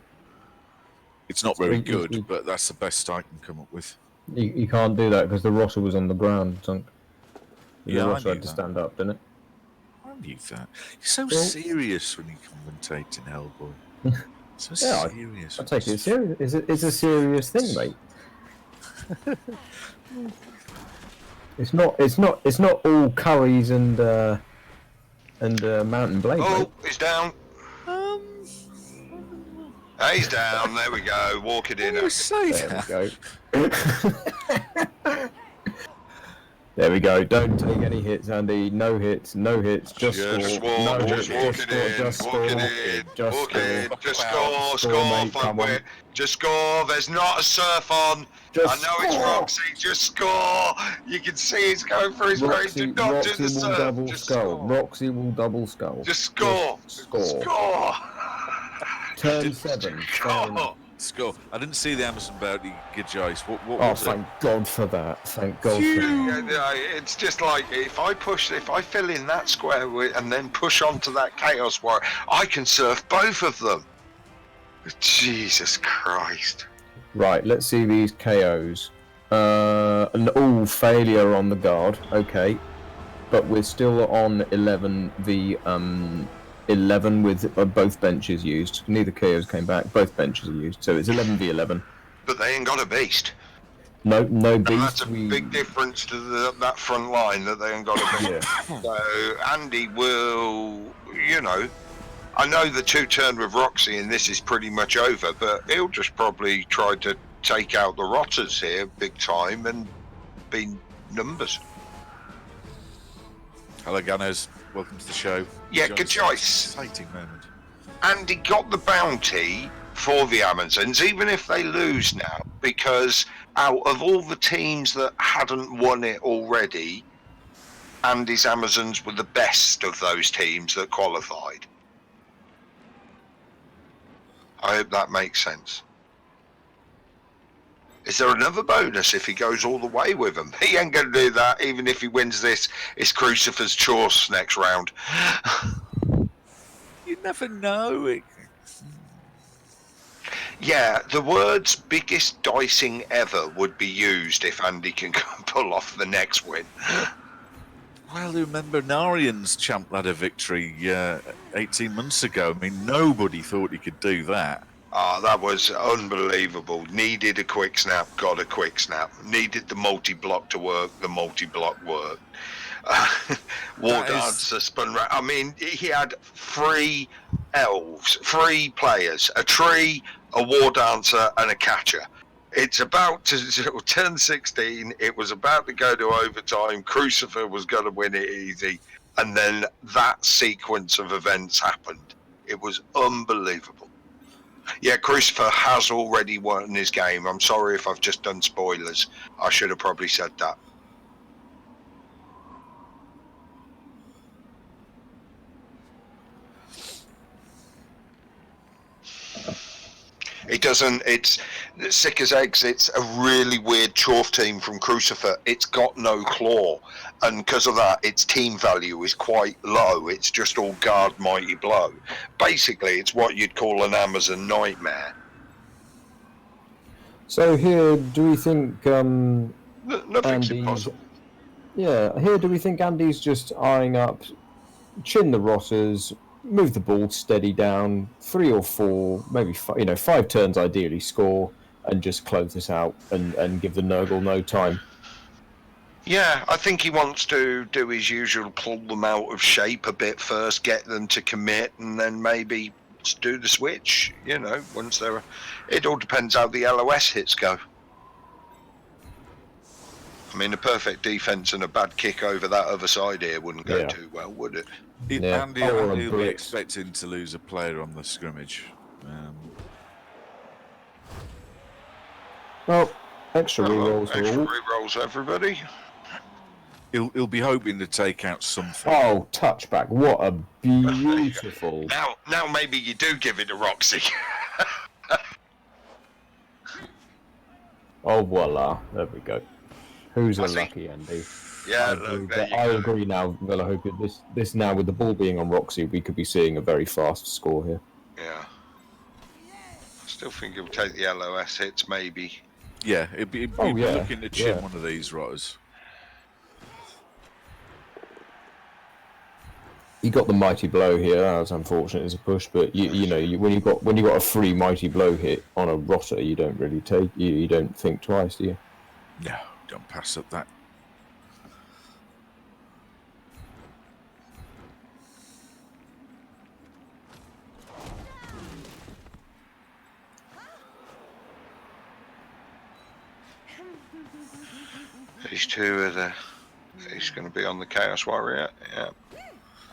It's not very good, but that's the best I can come up with. You can't do that because the rotter was on the ground, Zunk. Yeah, the rotter had to stand up, didn't it? I knew that. You're so serious when you commentate in Hellboy. So Yeah, serious. I take it serious. It's a serious thing, mate. It's not all curries and mountain blade, Oh, mate. he's down. He's down. There we go. Walk it in. I say There that. we go. There we go. Don't take any hits, Andy. No hits. Just Just score. walk, No just hits. walk Just it score. in, Just walk score. it in, Just walk score. it in, just Score, score, mate, come on. fuckwit, just score. There's not a surf on. Just I know it's score. Roxy. Just score. You can see he's going for his brain. Do not do Roxy the will surf. double Just skull. score. Roxy will double skull. Just score. Just score. Score. Turn 7. Fair enough. Score. I didn't see the Amazon bounty, Gijoyce. What Oh, was it? thank God for that. Thank God for that. Yeah, it's just like if I fill in that square and then push onto that chaos warrior, I can surf both of them. Jesus Christ. Right, let's see these KOs. An all failure on the guard. Okay. But we're still on 11 v 11 with both benches used. Neither KOs came back. Both benches are used. So it's 11 v 11. But they ain't got a beast. No beast. And that's a big difference to that front line that they ain't got a beast. Yeah. So Andy will, I know the 2-turn with Roxy and this is pretty much over, but he'll just probably try to take out the Rotters here big time and be numbers. Hello, Gunners. Welcome to the show. Yeah, Gijoyce, good choice. Exciting moment. Andy got the bounty for the Amazons, even if they lose now, because out of all the teams that hadn't won it already, Andy's Amazons were the best of those teams that qualified. I hope that makes sense. Is there another bonus if he goes all the way with them? He ain't going to do that, even if he wins this. It's Crucifer's choice next round. You never know. Yeah, the words biggest dicing ever would be used if Andy can pull off the next win. Well, remember Narian's champ ladder victory 18 months ago. I mean, nobody thought he could do that. Ah, that was unbelievable. Needed a quick snap, got a quick snap. Needed the multi-block to work, the multi-block worked. War Dancer spun round. I mean, he had 3 elves, 3 players, a tree, a War Dancer, and a catcher. It's about to turn 16. It was about to go to overtime. Crucifer was going to win it easy. And then that sequence of events happened. It was unbelievable. Yeah, Crucifer has already won his game. I'm sorry if I've just done spoilers. I should have probably said that. It doesn't, it's sick as eggs. It's a really weird Chorf team from Crucifer. It's got no claw. And because of that, its team value is quite low. It's just all guard mighty blow. Basically, it's what you'd call an Amazon nightmare. So here, do we think Nothing's Andy's... impossible. Yeah, here do we think Andy's just eyeing up, chin the Rotters, move the ball steady down, 3 or 4, maybe 5 turns ideally, score, and just close this out and give the Nurgle no time? Yeah, I think he wants to do his usual, pull them out of shape a bit first, get them to commit, and then maybe do the switch, once they're... It all depends how the LOS hits go. I mean, a perfect defence and a bad kick over that other side here wouldn't go too well, would it? Yeah. Andy will be expecting to lose a player on the scrimmage. Well, extra rerolls Extra all. rerolls, everybody. He'll be hoping to take out something. Oh, touchback! What a beautiful. Now maybe you do give it to Roxy. Oh voila! There we go. Who's a Roxy. lucky Andy? Yeah, I agree now. Well, I hope that this now with the ball being on Roxy, we could be seeing a very fast score here. Yeah. I still think he'll take the LOS hits, maybe. Yeah, he'd be looking to chin one of these rotters. He got the mighty blow here. That's unfortunate as a push, but when you got a free mighty blow hit on a rotter, you don't really you don't think twice, do you? No, don't pass up that. These two are the. He's going to be on the Chaos Warrior. Yeah.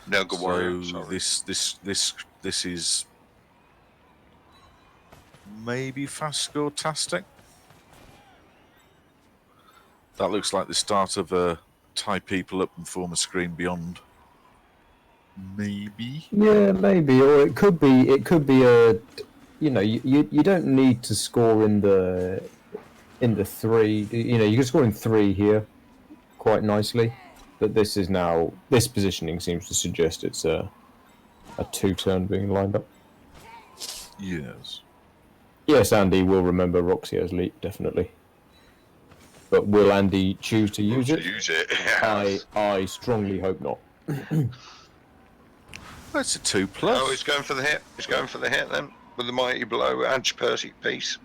Nurgle Warrior. So Sorry. this is maybe fast score tastic. That looks like the start of a tie people up and form a screen beyond. Maybe. Yeah, maybe, or it could be. It could be a. You don't need to score in the 3. You can score in 3 here, quite nicely. But this positioning seems to suggest it's a 2-turn being lined up. Yes. Yes, Andy will remember Roxy as leap, definitely. But will Andy choose to use it? Use it. Yeah. I strongly hope not. That's a 2+. Oh, he's going for the hit. He's going for the hit then with the mighty blow, edge Percy piece.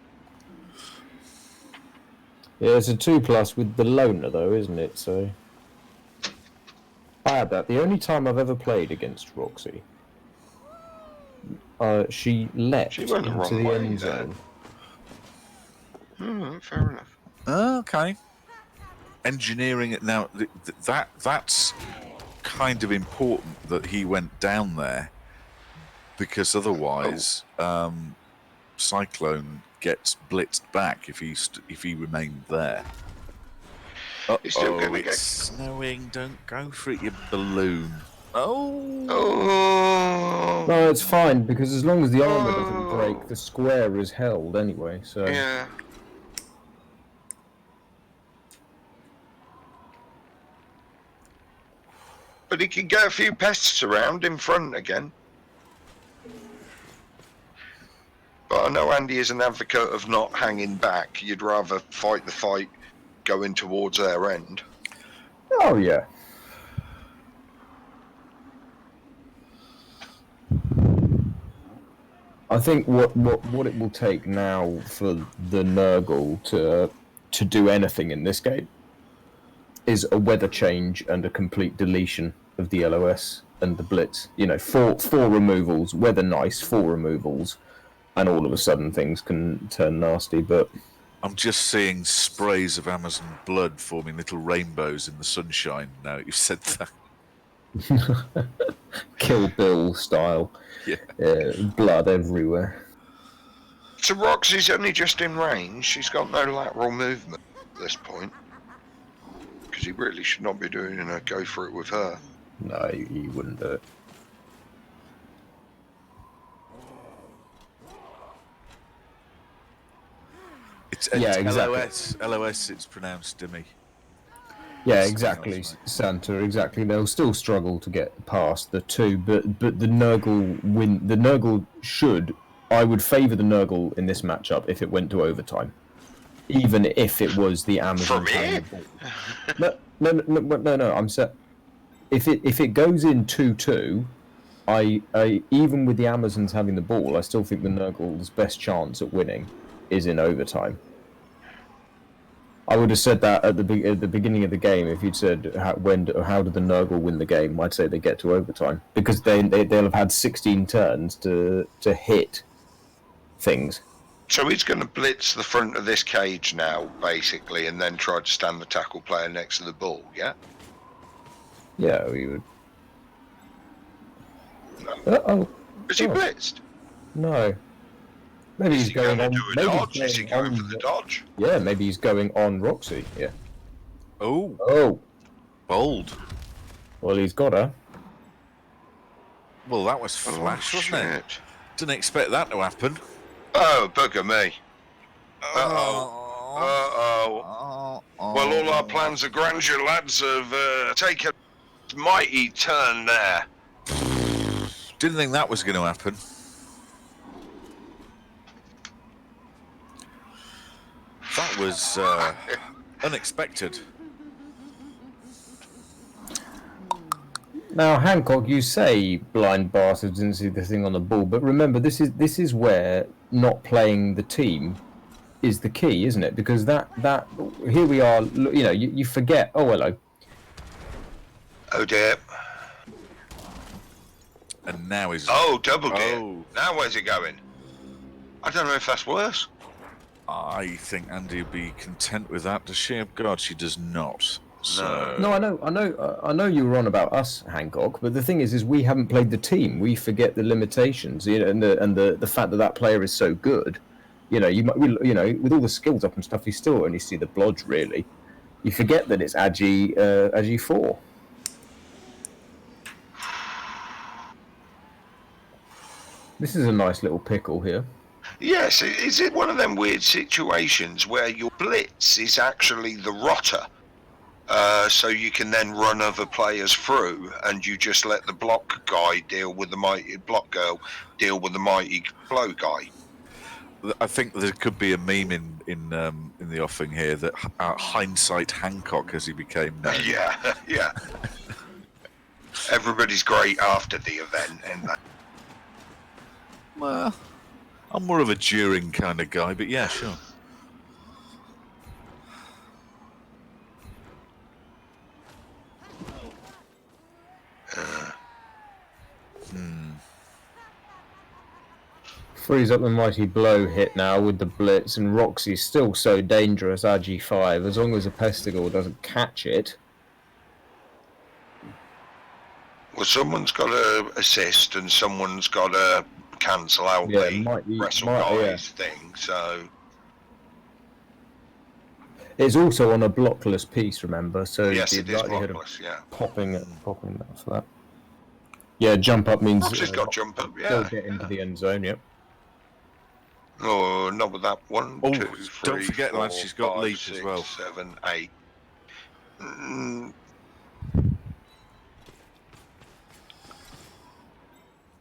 Yeah, it's a 2+ with the loner though, isn't it? So I had that. The only time I've ever played against Roxy, she leapt She went the into wrong the way end then. zone. Fair enough. Okay. Engineering it now. That's kind of important that he went down there, because otherwise, Cyclone gets blitzed back if he remained there. He's still gonna It's get... snowing. Don't go for it, you balloon. Oh. Oh. No, it's fine because as long as the armor doesn't break, the square is held anyway. So Yeah. But he can get a few pests around in front again. But I know Andy is an advocate of not hanging back. You'd rather fight the fight going towards their end. Oh yeah. I think what it will take now for the Nurgle to do anything in this game is a weather change and a complete deletion of the LOS and the Blitz. 4 removals, weather nice, 4 removals, and all of a sudden things can turn nasty. But I'm just seeing sprays of Amazon blood forming little rainbows in the sunshine now that you've said that. Kill Bill style. Yeah. Blood everywhere. So Roxy's only just in range. She's got no lateral movement at this point. Because he really should not be doing a go for it with her. No, he wouldn't do it. It's exactly. LOS, it's pronounced Dimmy. Yeah, exactly, Santa. Exactly. They'll still struggle to get past the 2, but the Nurgle win. The Nurgle should. I would favour the Nurgle in this matchup if it went to overtime, even if it was the Amazon. No. I'm set. If it goes in 2-2, I even with the Amazons having the ball, I still think the Nurgle's best chance at winning is in overtime. I would have said that at the beginning of the game. If you'd said how did the Nurgle win the game, I'd say they get to overtime because they'll have had 16 turns to hit things. So he's going to blitz the front of this cage now, basically, and then try to stand the tackle player next to the ball. Yeah. Yeah, we would. No. Is he blitzed? No. Maybe he's going on. Do a dodge? Is he going for the dodge? Yeah, maybe he's going on Roxy. Yeah. Oh. Bold. Well, he's got her. Well, that was flash, wasn't it? Didn't expect that to happen. Oh, bugger me. Uh-oh. Well, all our plans of grandeur, lads, have taken a mighty turn there. Didn't think that was going to happen. That was unexpected. Now, Hancock, you say blind bastards didn't see the thing on the ball, but remember, this is where not playing the team is the key, isn't it? Because that here we are. You know, you forget. Oh, hello. Oh dear. And now he's... Oh, double gear. Oh. Now where's it going? I don't know if that's worse. I think Andy would be content with that. Does she? God, she does not. So... No, I know you were on about us, Hancock, but the thing is we haven't played the team. We forget the limitations, you know, and the fact that player is so good. You know, you know, with all the skills up and stuff, you still only see the blodge. Really, you forget that it's Agi 4. This is a nice little pickle here. Yes, is it one of them weird situations where your blitz is actually the rotter? So you can then run other players through, and you just let the block guy deal with the mighty block girl, deal with the mighty blow guy. I think there could be a meme in the offing here that hindsight Hancock, as he became known. Yeah, yeah. Everybody's great after the event, and that. Well, I'm more of a during kind of guy, but yeah, sure. Frees up the mighty blow hit now with the blitz, and Roxy's still so dangerous. Agi 5, as long as a Pestigal doesn't catch it. Well, someone's got to assist, and someone's got to cancel out the wrestle guys thing. So it's also on a blockless piece, remember? So yes, the it is likelihood blockless. Yeah, popping that for that. Yeah, jump up means Roxy's got jump up. Yeah, still get into the end zone. Yep. Oh, not with that. 1, 2, 3, don't forget, 4, lads, she's got 5, leap 6, as well. 7, 8.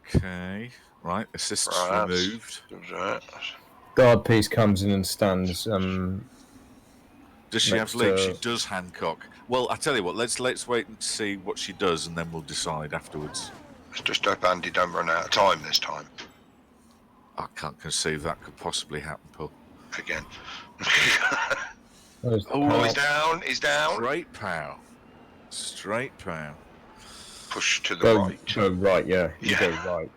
Okay, right. Assists removed. Right. Guard piece comes in and stands. Does she have leap? She does, Hancock. Well, I tell you what. Let's wait and see what she does, and then we'll decide afterwards. Let's just hope Andy don't run out of time this time. I can't conceive that could possibly happen, Paul. Again. Oh, he's down. He's down. Straight pow. Push to the right. Go right, yeah. You go right.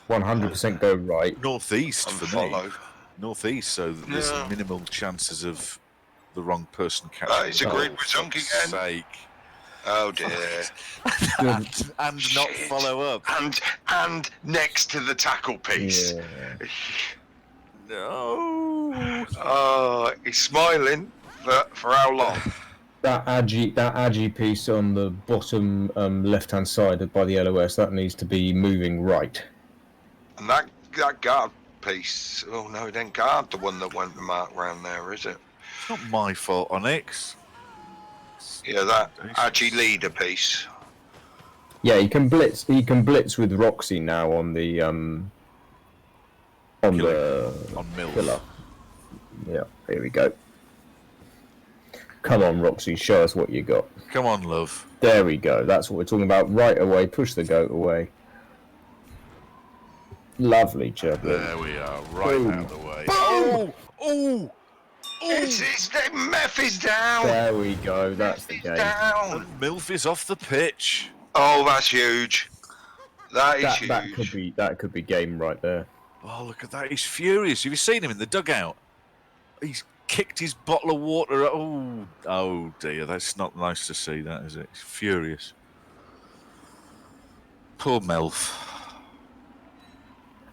100% go right. Northeast And for follow. me. Northeast, so that there's minimal chances of the wrong person catching It's the ball. agreed with Zunk again. Sake. Oh dear. and not follow up. And next to the tackle piece. Yeah. No. Oh, he's smiling for how long? That agi piece on the bottom left-hand side by the LOS, that needs to be moving right. And that guard piece. Oh no, it ain't guard the one that went the mark round there, is it? It's not my fault, Onyx. Yeah, that agi leader piece. Yeah, he can blitz. He can blitz with Roxy now on the on MILF. pillar. Yeah, here we go. Come on, Roxy, show us what you got. Come on, love. There we go. That's what we're talking about. Right away, push the goat away. Lovely job. There we are, right Boom. out of the way. Boom! Oh! It's Meth is down. There we go. That's the game. Down. MILF is off the pitch. Oh, that's huge. That is huge. That could be game right there. Oh, look at that. He's furious. Have you seen him in the dugout? He's kicked his bottle of water. Oh dear. That's not nice to see, that, is it? He's furious. Poor MILF.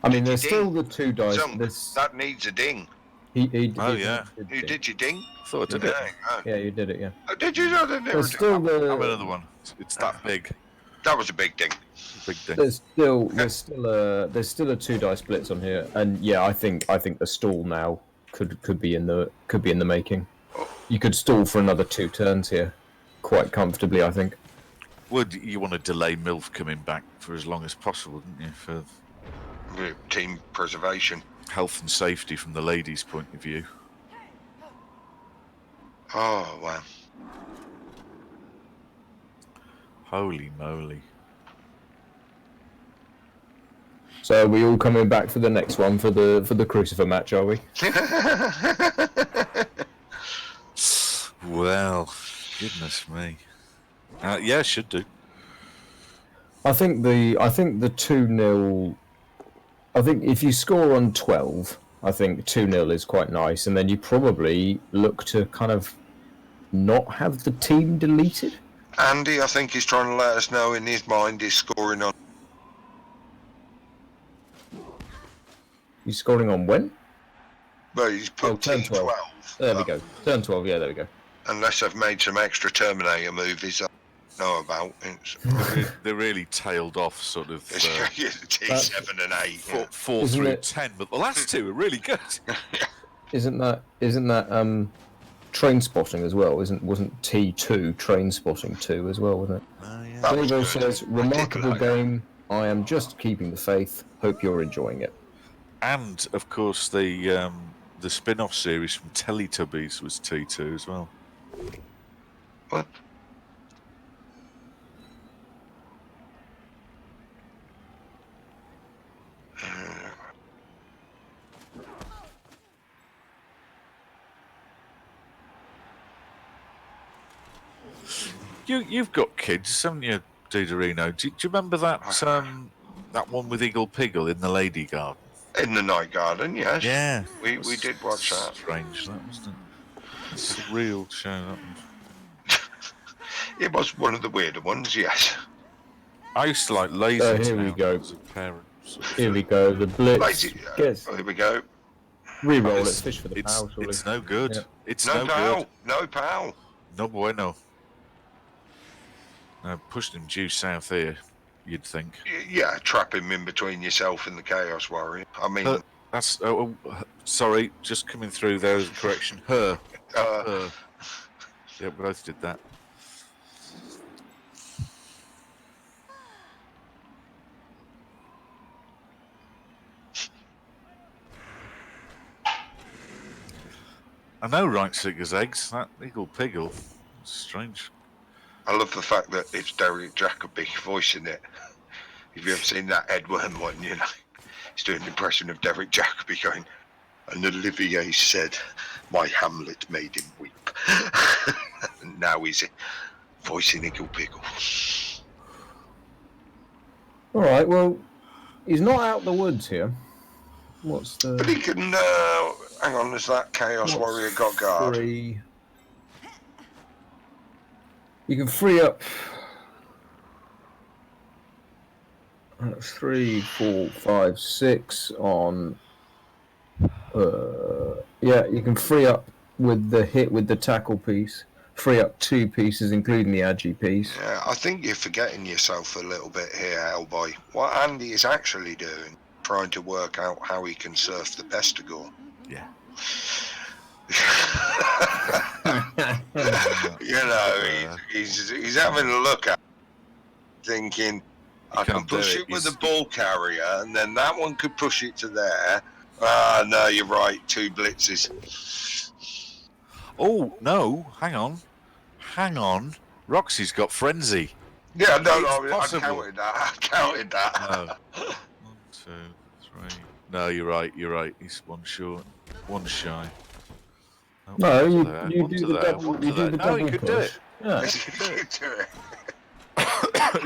I mean, there's still the two dice. Zunk, that needs a ding. He You did your ding? I thought I did it. Yeah, you did it. Yeah. Oh, did you? No, didn't There's still Have another one. It's that big. That was a big ding. Big thing. There's still a two dice blitz on here, and yeah, I think the stall now could be in the making. You could stall for another 2 turns here, quite comfortably, I think. Would you want to delay MILF coming back for as long as possible, didn't you? For Team preservation. health and safety from the ladies' point of view. Oh, wow. Holy moly. So are we all coming back for the next one for the Crucifer match, are we? Well, goodness me. Yeah, should do. I think the 2-0. I think if you score on 12, I think 2-0 is quite nice, and then you probably look to kind of not have the team deleted. Andy, I think he's trying to let us know in his mind he's scoring on. He's scoring on when? Well, he's put turn T12. There we go. Turn 12. Yeah, there we go. Unless I've made some extra Terminator movies I know about. They're really tailed off, sort of. T7 and 8. Four Isn't through it- 10, but the last two are really good. Isn't that train spotting as well? Wasn't T2 train spotting 2 as well, wasn't it? Yeah. That was Davo good. says, I did remarkable like that. game. I am just keeping the faith. Hope you're enjoying it. And of course, the spin-off series from Teletubbies was T2 as well. What? You've got kids, haven't you, Duderino? Do you remember that that one with Eagle Piggle in the Lady Garden? In the Night Garden, yes. Yeah, We that was did watch that. Strange, that wasn't it? It's a real show. That one. It was one of the weirder ones, yes. I used to like Laser here we Town go. as a parent. sort of Here thing. we go. The blitz. Lazy, Yes. Here we go. Re-roll it. It's- Fish for the pal, surely. It's no good. Yeah. It's No no pal. good. No pal. No bueno. Pushing him due south here, you'd think. Yeah, trap him in between yourself and the Chaos Warrior. I mean, That's sorry, just coming through there as a correction. Her. Yeah, we both did that. I know right Sigger's eggs. That Eagle Piggle. It's strange. I love the fact that it's Derek Jacobi voicing it. Have you ever seen that Edwin one? You know, he's doing an impression of Derek Jacobi going, and Olivier said, "My Hamlet made him weep." And now he's voicing Eagle Piggle. All right. Well, he's not out the woods here. What's the? But he can. Hang on, has that Chaos Warrior got guard? Free. You can free up. That's 3, 4, 5, 6 on. Yeah, you can free up with the hit with the tackle piece. Free up 2 pieces, including the agi piece. Yeah, I think you're forgetting yourself a little bit here, Hellboy. What Andy is actually doing, trying to work out how he can surf the Pestigore. Yeah. You know, he's having a look at it, thinking, I can can't do push it. it with He's- a ball carrier, and then that one could push it to there. Ah, no, you're right, 2 blitzes. Oh no! Hang on. Roxy's got frenzy. Yeah, no, It's I possible. counted that. I counted that. No. 1, 2, 3. No, you're right. He's one short, one shy. Oh, No, one you- to there, you one do to the there, double- one you to do there. the No, he double could do push. it. Yeah. You do it.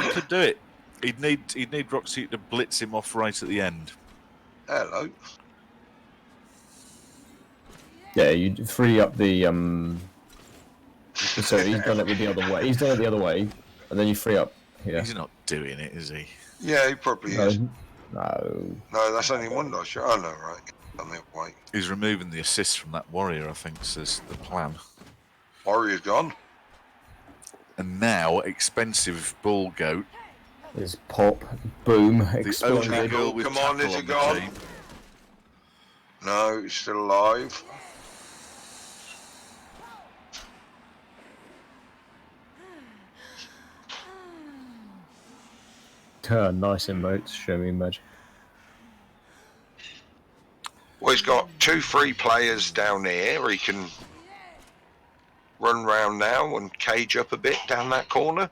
He could do it. He'd need Roxy to blitz him off right at the end. Hello. Yeah, you free up the So he's done it with the other way. He's done it the other way, and then you free up here. He's not doing it, is he? Yeah, he probably No, is. no. No, that's only one dodge. Oh, no, right. On the way. He's removing the assist from that warrior, I think, says the plan. Warrior's gone. And now, expensive ball goat. There's pop, boom, The only exploded. girl with Come on, tackle is it on the gone? team. No, he's still alive. Nice emotes, show me magic. Well, he's got 2 free players down here. He can run round now and cage up a bit down that corner.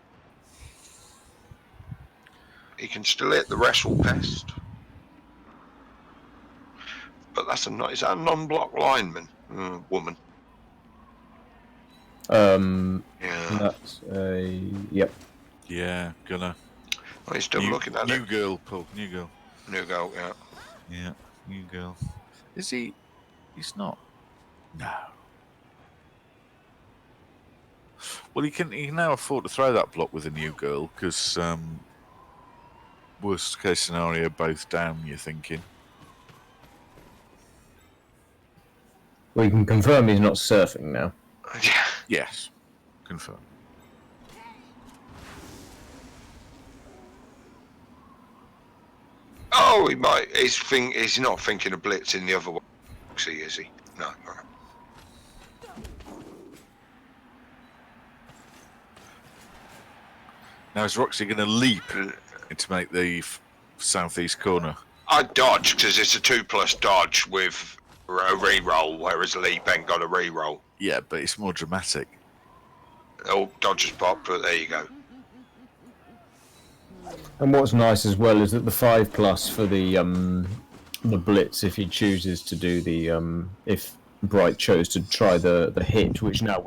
He can still hit the wrestle pest. But is that a non-block lineman? Woman. Yeah. That's a yep. Yeah, gonna. Oh, he's still looking at new it. girl, Paul. New girl. New girl, yeah. Yeah, new girl. Is he? He's not. No. Well, he can now afford to throw that block with a new girl because worst case scenario, both down. You're thinking. We can confirm he's not surfing now. Yeah. Yes, confirm. Oh, he might. He's not thinking of blitzing the other way. Is he? No. Now is Roxy going to leap to make the southeast corner? I dodge because it's a 2+ dodge with a re-roll, whereas leap ain't got a re-roll. Yeah, but it's more dramatic. Oh, dodges pop, but there you go. And what's nice as well is that the 5+ for the blitz, if he chooses to do the if Bright chose to try the hit, which now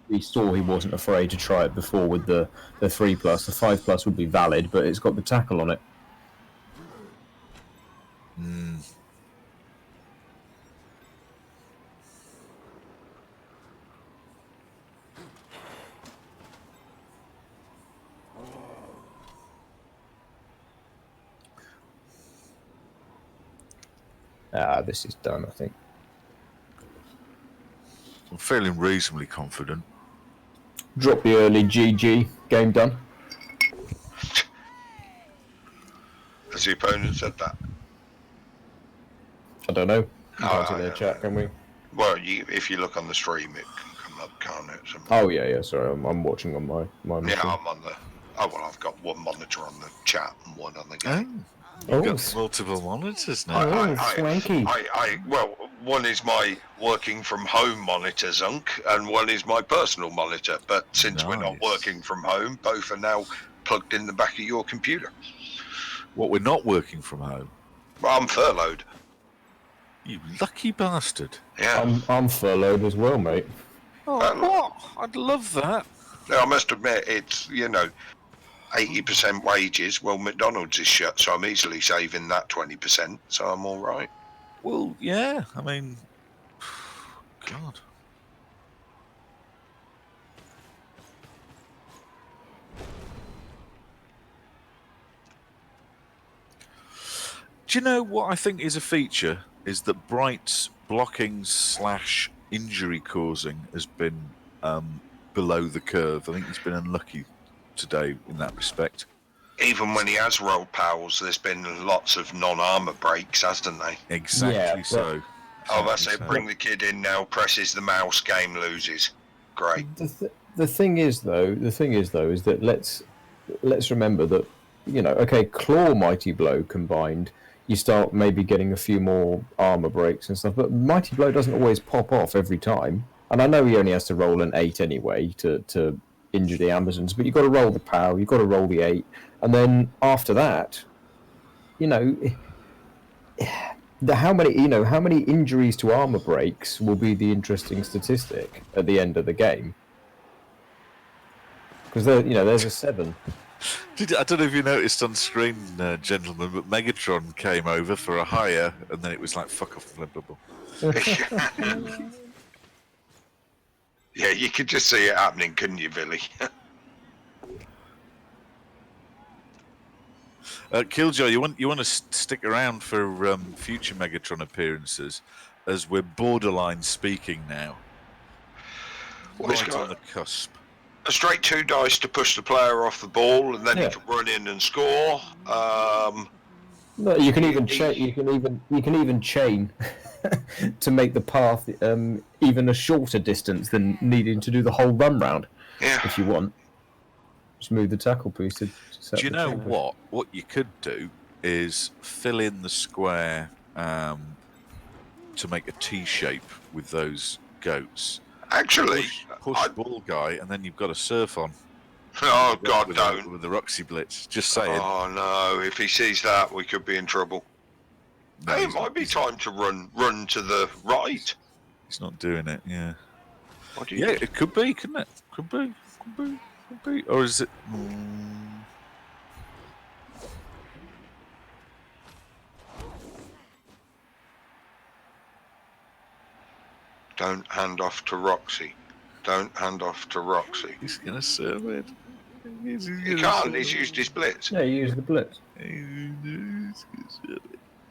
we saw he wasn't afraid to try it before with the 3+. The 5+ would be valid, but it's got the tackle on it. This is done, I think. I'm feeling reasonably confident. Drop the early GG, game done. Has the opponent said that? I don't know. We can't see their chat, can we? Well, if you look on the stream, it can come up, can't it? Oh yeah. Sorry, I'm watching on my machine. Yeah, I'm on the. Oh well, I've got one monitor on the chat and one on the game. You've got multiple monitors now. Swanky. Well, one is my working from home monitor, Zunk, and one is my personal monitor. But since we're not working from home, both are now plugged in the back of your computer. What, we're not working from home? Well, I'm furloughed. You lucky bastard. Yeah. I'm furloughed as well, mate. Oh, what? I'd love that. I must admit, it's, 80% wages. Well, McDonald's is shut, so I'm easily saving that 20%, so I'm all right. Well, yeah, I mean, God. Do you know what I think is a feature? Is that Bright's blocking / injury causing has been below the curve. I think he's been unlucky today in that respect. Even when he has rolled pals, there's been lots of non-armor breaks, hasn't they? Exactly so. Oh, that's it. Bring the kid in now, presses the mouse, game loses. Great. The thing is though, is that let's remember that, okay, Claw Mighty Blow combined, you start maybe getting a few more armor breaks and stuff, but Mighty Blow doesn't always pop off every time. And I know he only has to roll an 8 anyway to injure the Amazons, but you've got to roll the POW, you've got to roll the 8, and then after that, how many injuries to armor breaks will be the interesting statistic at the end of the game? Because there's a 7. I don't know if you noticed on screen, gentlemen, but Megatron came over for a hire, and then it was like, fuck off, blah, blah, blah. Yeah, you could just see it happening, couldn't you, Billy? Killjoy, you want to stick around for future Megatron appearances, as we're borderline speaking now. Right on the cusp. A straight 2 dice to push the player off the ball, and then he can run in and score. No, you can even chain to make the path even a shorter distance than needing to do the whole run round. Yeah. If you want, just move the tackle piece. Do you know what? What you could do is fill in the square to make a T shape with those goats. Actually, push ball guy, and then you've got a surf on. Oh, God, don't. With the Roxy Blitz. Just saying. Oh, no. If he sees that, we could be in trouble. No, Hey, it might be time to run to the right. He's not doing it, yeah. What do you Yeah, think? it could be, couldn't it? Could be. Or is it... Don't hand off to Roxy. Don't hand off to Roxy. He's going to serve it. He can't. He's used his blitz. Yeah, use the blitz. He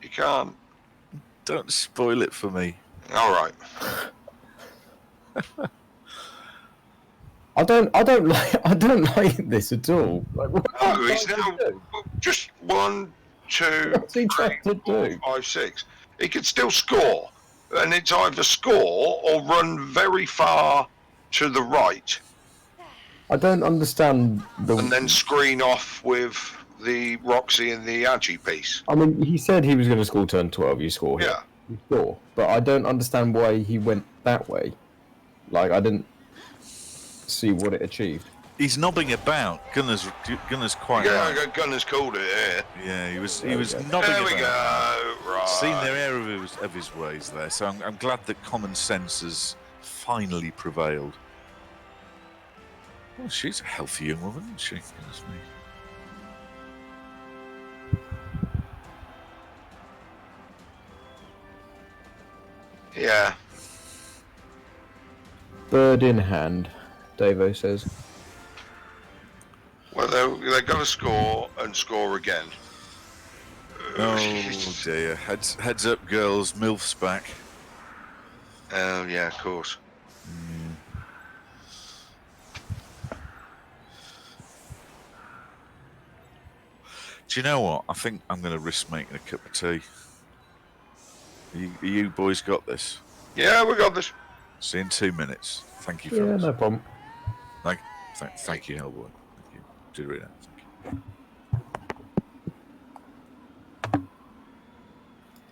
can't. Don't spoil it for me. All right. I don't like this at all. Like, what No, are you he's trying to now do? just 1, 2, What's he 3, trying to 4, do? 5, 6. He could still score, and it's either score or run very far to the right, I don't understand the. and then screen off with the Roxy and the Agi piece. I mean, he said he was going to score turn 12. You score here. Yeah. You score, but I don't understand why he went that way. Like, I didn't see what it achieved. He's knobbing about. Gunner's quite Yeah, right. Gunner's called it. Yeah, he was we knobbing There we about. go. Right. Seen the error of his ways there, so I'm glad that common sense has finally prevailed. Well, she's a healthy young woman, isn't she? Goodness me. Yeah. Bird in hand, Davo says. Well, they're going to score and score again. Oh dear. Heads up, girls. MILF's back. Oh, yeah, of course. Do you know what? I think I'm going to risk making a cup of tea. You boys got this? Yeah, we got this. See you in 2 minutes. Thank you, Yeah, fellas. no problem. Thank you, Hellboy. Thank you. Do read that. Thank you.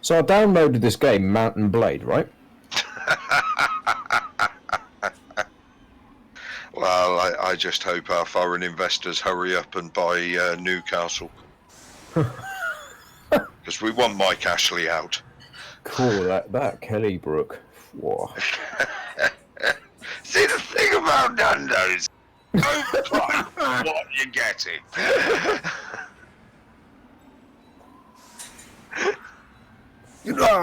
So I downloaded this game, Mountain Blade, right? Well, I just hope our foreign investors hurry up and buy Newcastle. Because we want Mike Ashley out. Cool, that Kelly Brook. Whoa. See, the thing about Nando's, don't try what you're getting.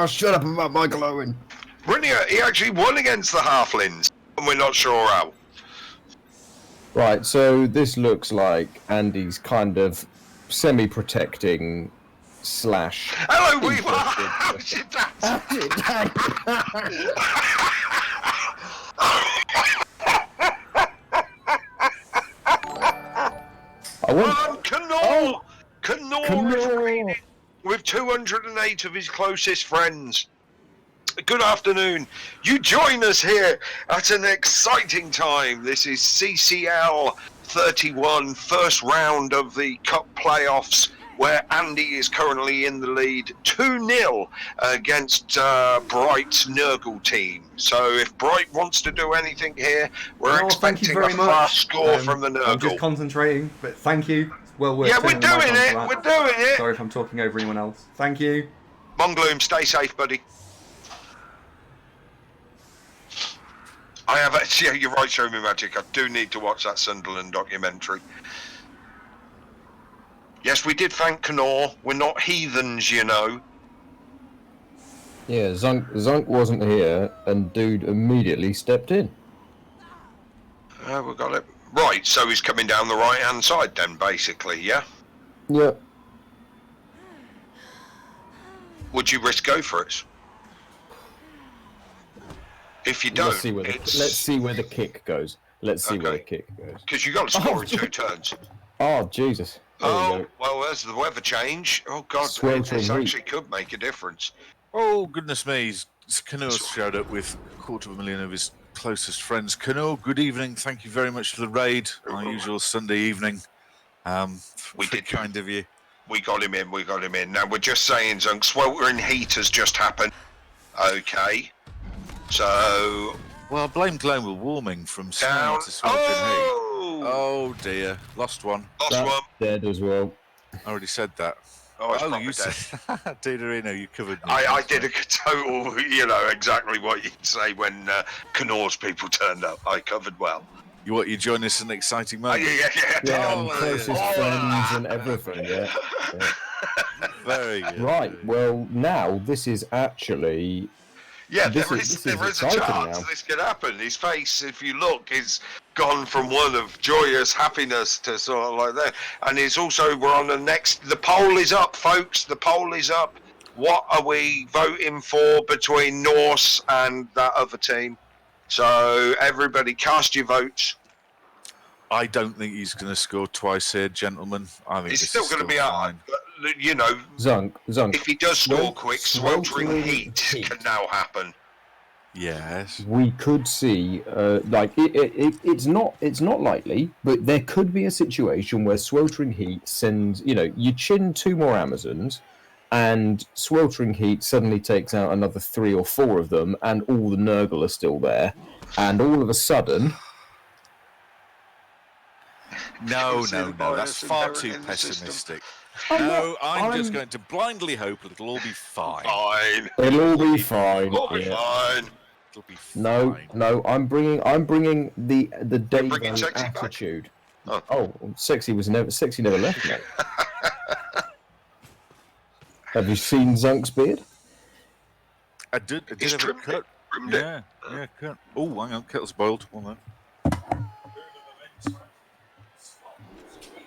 Shut up about Michael Owen. He actually won against the Halflings, and we're not sure how. Right, so this looks like Andy's kind of semi-protecting / Hello, Weaver! How's your dad? I want Canor! Canor is Canor. greening with 208 of his closest friends. Good afternoon. You join us here at an exciting time. This is CCL 31, first round of the Cup playoffs, where Andy is currently in the lead 2-0 against Bright's Nurgle team. So if Bright wants to do anything here, we're Thank you expecting very a much. fast score from the I'm just Nurgle. concentrating, but thank you. It's well worth Yeah, we're turning the mic doing on it. for that. We're doing it. Sorry if I'm talking over anyone else. Thank you. Mongloom, stay safe, buddy. I have actually, yeah, you're right, Show Me Magic. I do need to watch that Sunderland documentary. Yes, we did thank Canor. We're not heathens, you know. Yeah, Zunk wasn't here, and dude immediately stepped in. We got it. Right, so he's coming down the right-hand side then, basically, yeah? Yep. Would you risk go for it? If you don't, Let's see where the kick goes. Let's see where the kick goes. because you got to score in 2 turns. Oh Jesus! There we Oh, go. well, there's the weather change. Oh, God, Sweltering this heat. actually could make a difference. Oh, goodness me. Canor showed up with 250,000 of his closest friends. Canor, good evening. Thank you very much for the raid. Our usual Sunday evening. We Very did kind of you. We got him in. Now, we're just saying, Zunk, sweltering heat has just happened. Okay. So, Well, blame global warming from snow down. to sweltering heat. Oh! Oh dear, lost one. Lost That's one. dead as well. I already said that. Oh, it's Oh, proper you dead. said Didorino, you covered me. I That's did right. a total, exactly what you'd say when Knorr's people turned up. I covered well. You join us in an exciting moment. Yeah, Oh, and closest yeah. friends and everything. Yeah. Very good. Right. very good. Well, now this is actually. Yeah, This there is is a exciting chance now. this could happen. His face, if you look, is gone from one of joyous happiness to sort of like that. And it's also, we're on the poll is up, folks. The poll is up. What are we voting for between Norse and that other team? So everybody cast your votes. I don't think he's going to score twice here, gentlemen. I think It's this still is going to be hard, fine. but Zunk. if he does score Swel- quick, sweltering sweltering heat heat. can now happen. Yes. We could see, it's not likely, but there could be a situation where sweltering heat sends, you chin 2 more Amazons, and sweltering heat suddenly takes out another 3 or 4 of them, and all the Nurgle are still there, and all of a sudden, No. That's bias far inherent too in the system. pessimistic. I'm No, not- I'm just going to blindly hope it'll all be fine. Fine. it'll all be fine. It'll be Yeah. fine. It'll be fine. No, I'm bringing the Davo bringing Sexy back? attitude. Oh. Sexy never left, mate. Have you seen Zunk's beard? I did He's have a trimmed cut. it. Trimmed it. Yeah, cut. Oh, hang on, kettle's boiled. Hold on.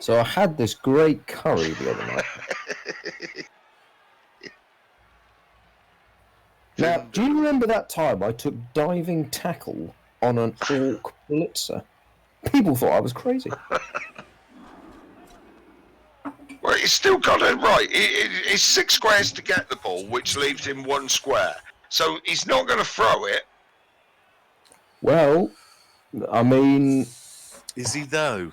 So I had this great curry the other night. Now, do you remember that time I took diving tackle on an orc blitzer? People thought I was crazy. Well, he's still got it right. It's 6 squares to get the ball, which leaves him 1 square. So he's not going to throw it. Well, I mean, Is he though?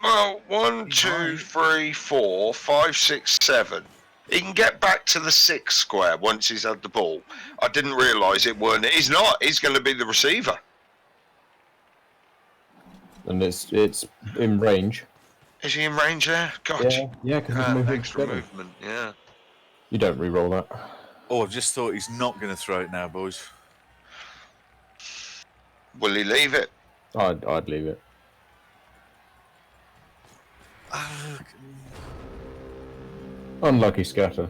Well, 1, 2, 3, 4, 5, 6, 7. He can get back to the 6 square once he's had the ball. I didn't realise it weren't. He's not. He's going to be the receiver. and it's in range. Is he in range there? God. Yeah, because he's moving extra together. movement. Yeah. You don't re-roll that. Oh, I've just thought he's not going to throw it now, boys. Will he leave it? I'd leave it. Unlucky scatter.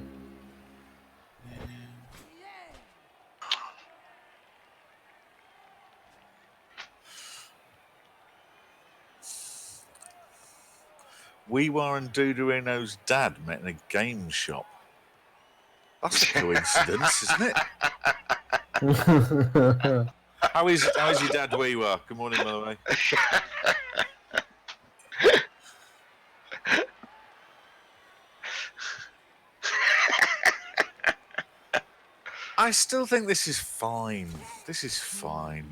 Weewar and Dudorino's dad met in a game shop. That's a coincidence, isn't it? How is your dad, Weewar? Good morning, by the way. I still think this is fine. This is fine.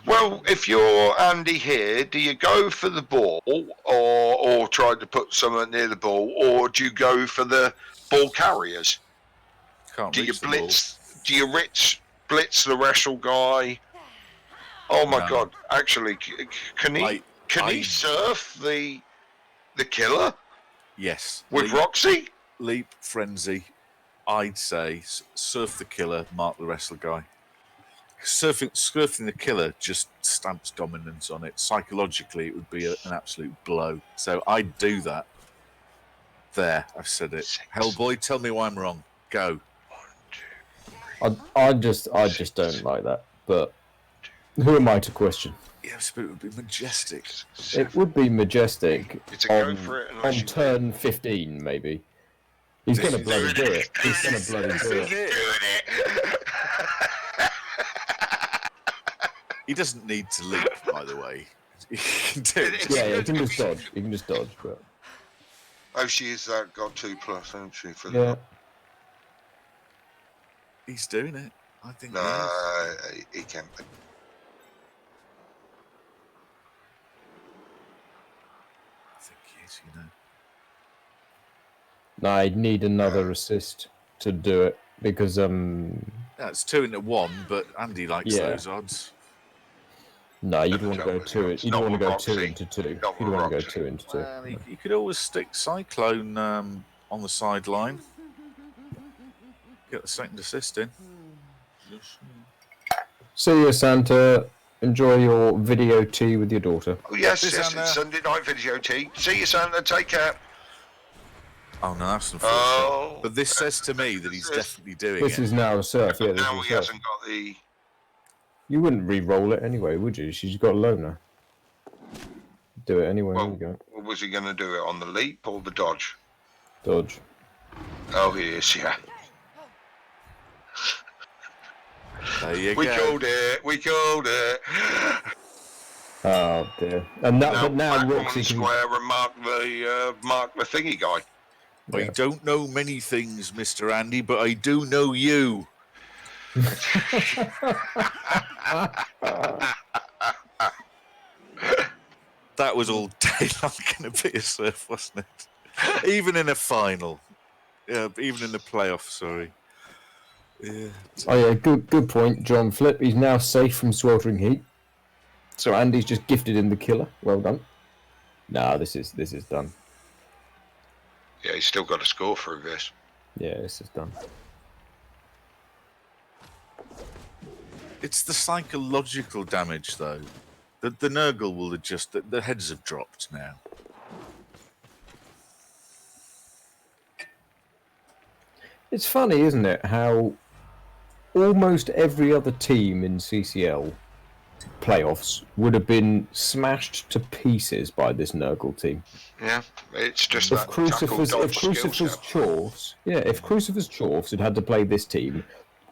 Well, if you're Andy here, do you go for the ball or try to put someone near the ball, or do you go for the ball carriers? Can't Do you reach the ball. blitz? Do you blitz the wrestle guy? Oh my No. God! Actually, can he I- surf the killer Yes. with Roxy? Leap frenzy. I'd say surf the killer, mark the wrestler guy. Surfing the killer just stamps dominance on it. Psychologically, it would be an absolute blow. So I'd do that. There, I've said it. 6. Hellboy, tell me why I'm wrong. Go. 1, 2. I just don't like that. But who am I to question? Yes, but it would be majestic. It would be majestic It's a go on, for it on unless you turn 15, maybe. He's going to bloody do it. He's going to bloody do it. doing it. He doesn't need to leap, by the way. He can do it. Yeah, he can just dodge. He can just dodge. But Oh, she's got 2+, hasn't she? For yeah, He's doing it. I think. No, He is. he can't. I think he is. You know. no, I'd need another assist to do it because Yeah, it's 2 into 1, but Andy likes Yeah. those odds. No, you'd want to go two. You'd Not want to with go two Roxy. into two. Not You'd with want to go Roxy. two into two. Well, you could always stick Cyclone on the sideline. Get the second assist in. See you, Santa. Enjoy your video tea with your daughter. Oh, yes, This yes, Santa. it's Sunday night video tea. See you, Santa. Take care. Oh no, that's unfortunate. Oh. But this says to me that he's definitely doing This it. is now surf. Yeah, this Now is he surf. hasn't got the... You wouldn't re-roll it anyway, would you? She's got a loner. Do it anyway. Well, There you go. was he going to do it on the leap or the dodge? Dodge. Oh, he is, yeah. There you We go. called it. We called it. Oh dear. And that, but now back on Roxy the can. square and mark the thingy guy. I don't know many things, Mr. Andy, but I do know you. That was all day long going to be a surf, wasn't it? Even in a final. Yeah, even in the playoff, sorry. Yeah. Oh yeah, good point, John Flip. He's now safe from sweltering heat. So Andy's just gifted him the killer. Well done. Nah, this is done. Yeah, he's still got to score through this. Yeah, this is done. It's the psychological damage, though. The Nurgle will adjust. The heads have dropped now. It's funny, isn't it, how almost every other team in CCL playoffs would have been smashed to pieces by this Nurgle team. Yeah, it's just If that Crucifers Chorfs Chorfs, if Crucifers Chorfs had to play this team,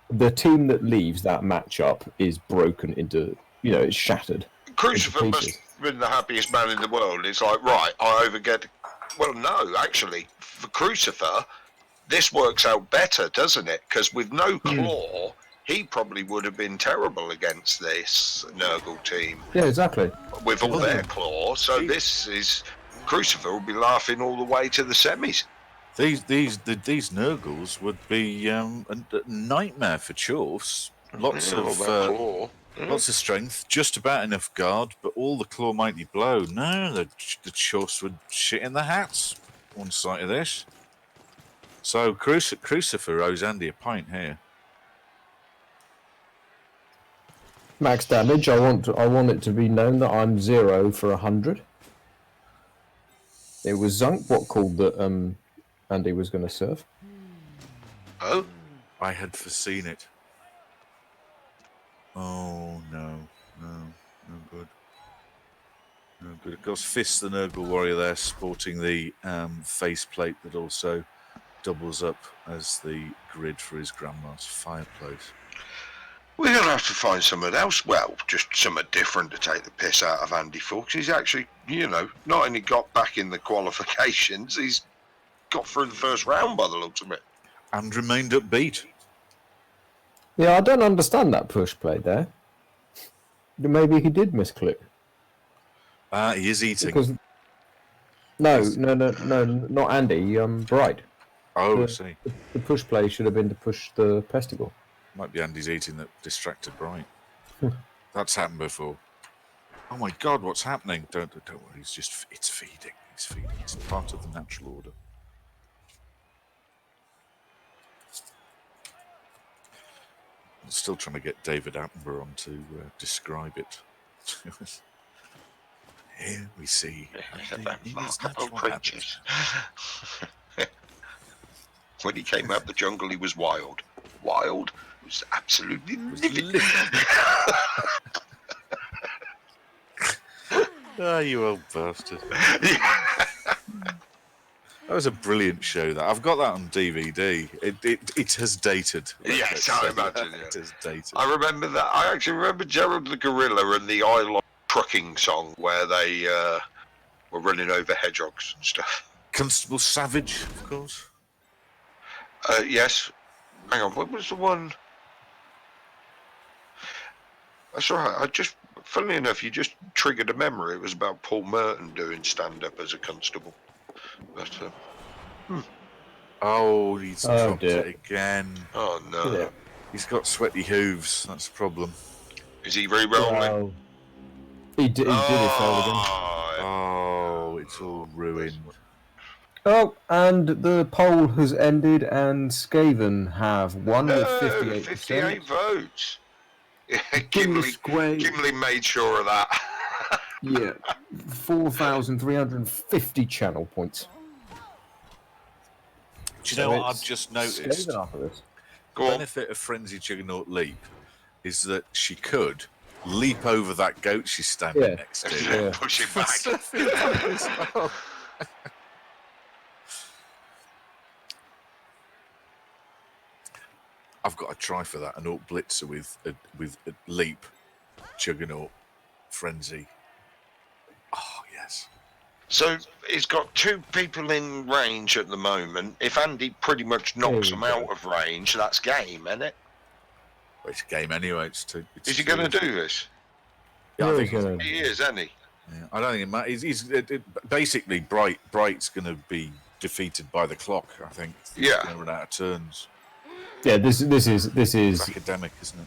the team that leaves that matchup is broken into, it's shattered. Crucifer must have been the happiest man in the world. It's like, right, I overget. Well, no, actually, for Crucifer, this works out better, doesn't it? Because with no claw, he probably would have been terrible against this Nurgle team. Yeah, exactly. With all their claw, so this is Crucifer will be laughing all the way to the semis. These Nurgles would be a nightmare for Chorfs. Lots of strength, just about enough guard, but all the claw mighty blow. No, the Chorfs would shit in the hats. One side of this. So Crucifer owes Andy a pint here. Max damage. I want it to be known that I'm 0 for 100. It was Zunk what called that Andy was going to serve. Oh, I had foreseen it. Oh no good. No good. Of course, Fist the Nurgle warrior there, sporting the faceplate that also doubles up as the grid for his grandma's fireplace. we're going to have to find someone else. Well, just someone different to take the piss out of Andy Fox. He's actually, not only got back in the qualifications, he's got through the first round by the looks of it. And remained upbeat. Yeah, I don't understand that push play there. Maybe he did misclick. He is eating. Because no, not Andy. Bright. Oh, I see. The push play should have been to push the pesticle. Might be Andy's eating that distracted Bright. That's happened before. Oh my God, what's happening? Don't worry. It's feeding. It's feeding. It's part of the natural order. I'm still trying to get David Attenborough on to describe it. Here we see Remarkable creatures. When he came out of the jungle, he was wild. Wild? He was absolutely livid. Ah, you old bastard. That was a brilliant show. That I've got that on DVD. It has dated. Yes, I imagine. It has dated. I remember that. I actually remember Gerald the Gorilla and the Island trucking song where they were running over hedgehogs and stuff. Constable Savage, of course. Yes. Hang on, what was the one? That's all right. Funnily enough, you just triggered a memory. It was about Paul Merton doing stand-up as a constable. But, Oh, he's dropped dear. it again. oh no. Yeah. He's got sweaty hooves. That's the problem. Is he re-rolling? Well, He did his foul again. Oh, it's all ruined. Oh, and the poll has ended, and Skaven have won with 58%. 58 votes. Yeah, Gimli Gimli made sure of that. Yeah, 4,350 channel points. Do you know what I've just noticed? Skaven after this. The benefit of Frenzy Juggernaut Leap is that she could leap over that goat she's standing next to. Yeah. Push it back. I've got to try for that. An Orc Blitzer with a Leap, Juggernaut, Frenzy. Oh, yes. So he's got 2 people in range at the moment. If Andy pretty much knocks them out of range, that's game, isn't it? Well, it's a game anyway. Is he going to do this? Yeah, I think he is, isn't he? Yeah, I don't think it matters. He's basically Bright's going to be defeated by the clock. I think. Yeah. He's going to run out of turns. Yeah, this is academic, isn't it?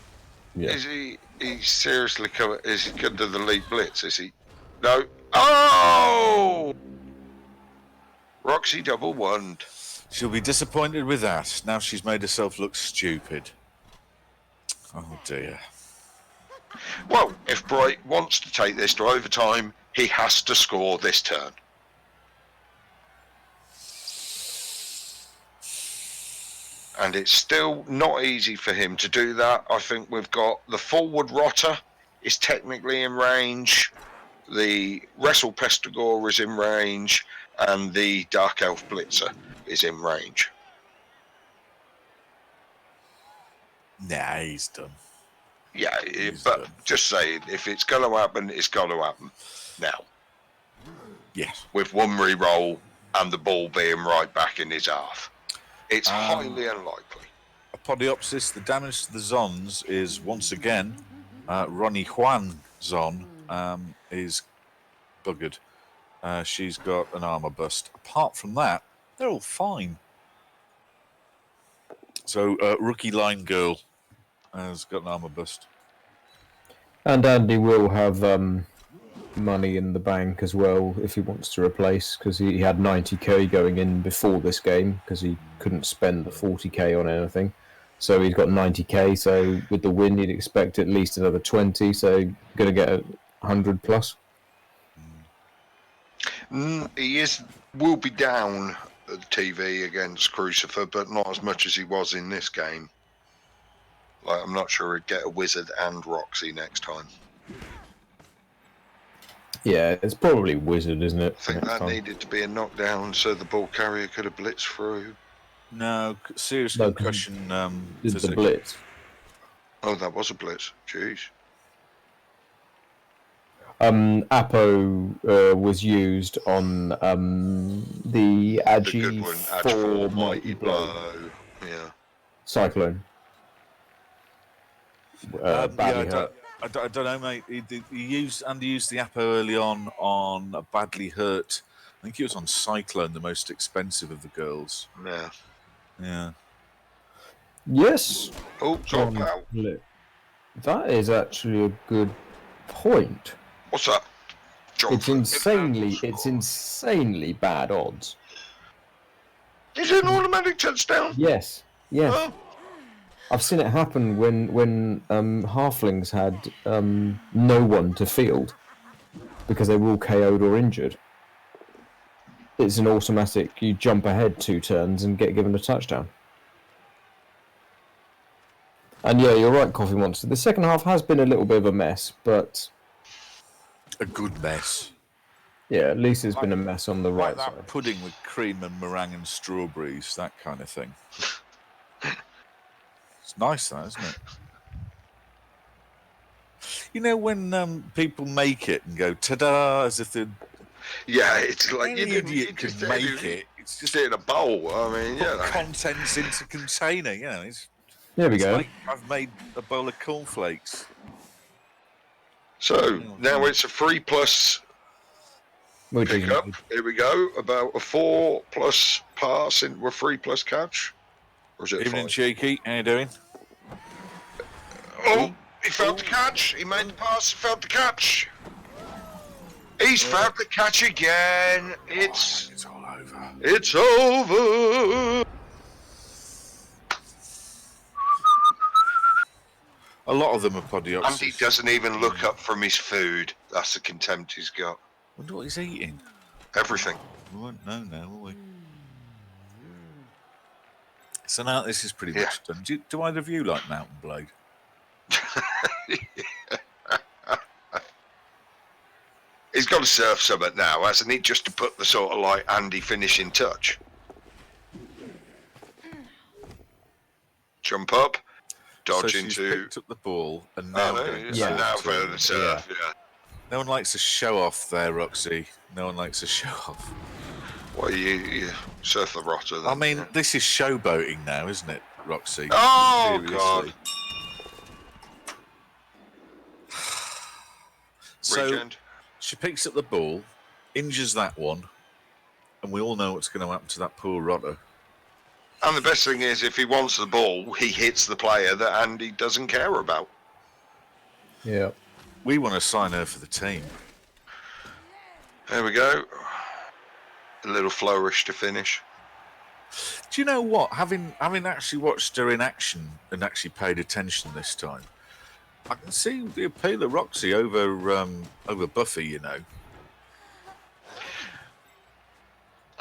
Yeah. Is he seriously coming? Is he going to the Leap Blitz? Is he? No. Oh! Roxy double wand. She'll be disappointed with that. Now she's made herself look stupid. Oh dear. Well, if Bright wants to take this to overtime, he has to score this turn. And it's still not easy for him to do that. I think we've got the forward rotter is technically in range, the Wrestle Pestigore is in range, and the Dark Elf Blitzer is in range. Nah, he's done. Yeah, but just saying, if it's going to happen, it's going to happen now. Yes. With one re-roll and the ball being right back in his half. It's highly unlikely. Apodiopsis, the damage to the Zons is once again, Ronnie Juan Zon is buggered. She's got an armor bust. Apart from that, they're all fine. So, Rookie Line Girl has got an armor bust. And Andy will have money in the bank as well if he wants to replace, because he had 90k going in before this game because he couldn't spend the 40k on anything. So he's got 90k, so with the win he'd expect at least another 20, so going to get 100 plus. He will be down at the TV against Crucifer, but not as much as he was in this game. Like, I'm not sure he'd get a Wizard and Roxy next time. Yeah, it's probably Wizard, isn't it? I think that needed to be a knockdown so the ball carrier could have blitzed through. No, serious concussion. Is the blitz. Oh, that was a blitz. Jeez. Apo was used on the Agi 4 Mighty Blow. Yeah. Cyclone. Badly hurt. I don't know, mate. He used the Apo early on a badly hurt. I think he was on Cyclone, the most expensive of the girls. Yeah. Yeah. Yes. Oh, drop out. That is actually a good point. What's that? It's insanely bad odds. Is it an automatic touchdown? Yes. Yes. Oh. I've seen it happen when halflings had no one to field because they were all KO'd or injured. It's an automatic, you jump ahead 2 turns and get given a touchdown. And yeah, you're right, Coffee Monster. The second half has been a little bit of a mess, but... A good mess. Yeah, at least it's been a mess on the right that side. Pudding with cream and meringue and strawberries, that kind of thing. It's nice, that, isn't it? You know when people make it and go, ta-da, as if they're... Yeah, it's like any idiot can make it. It's just in a bowl. I mean, put contents into container, you know. There we go. Like I've made a bowl of cornflakes. So now it's a 3+ pickup. Here we go. About a 4+ pass into a 3+ catch. Or is it Evening, 5? Cheeky. How you doing? Oh, he failed to catch. He made the pass. He failed to catch. He's found the catch again. It's all over. It's over. A lot of them are podiopsis. Andy doesn't even look up from his food. That's the contempt he's got. Wonder what he's eating. Everything. We won't know now, will we? So now this is pretty much done. Do either of you like Mountain Blade? He's got to surf summit now, hasn't he? Just to put the sort of like Andy finishing touch. Jump up, dodge so she's into. picked up the ball and now now for the surf. Yeah. No one likes to show off there, Roxy. No one likes to show off. Well, you surf the rotter. Then. I mean, this is showboating now, isn't it, Roxy? Oh Seriously. God. So Regen. she picks up the ball, injures that one, and we all know what's going to happen to that poor rotter. And the best thing is, if he wants the ball, he hits the player that Andy doesn't care about. Yeah. We want to sign her for the team. There we go. A little flourish to finish. Do you know what? Having actually watched her in action and actually paid attention this time, I can see the appeal of Roxy over Buffy. You know.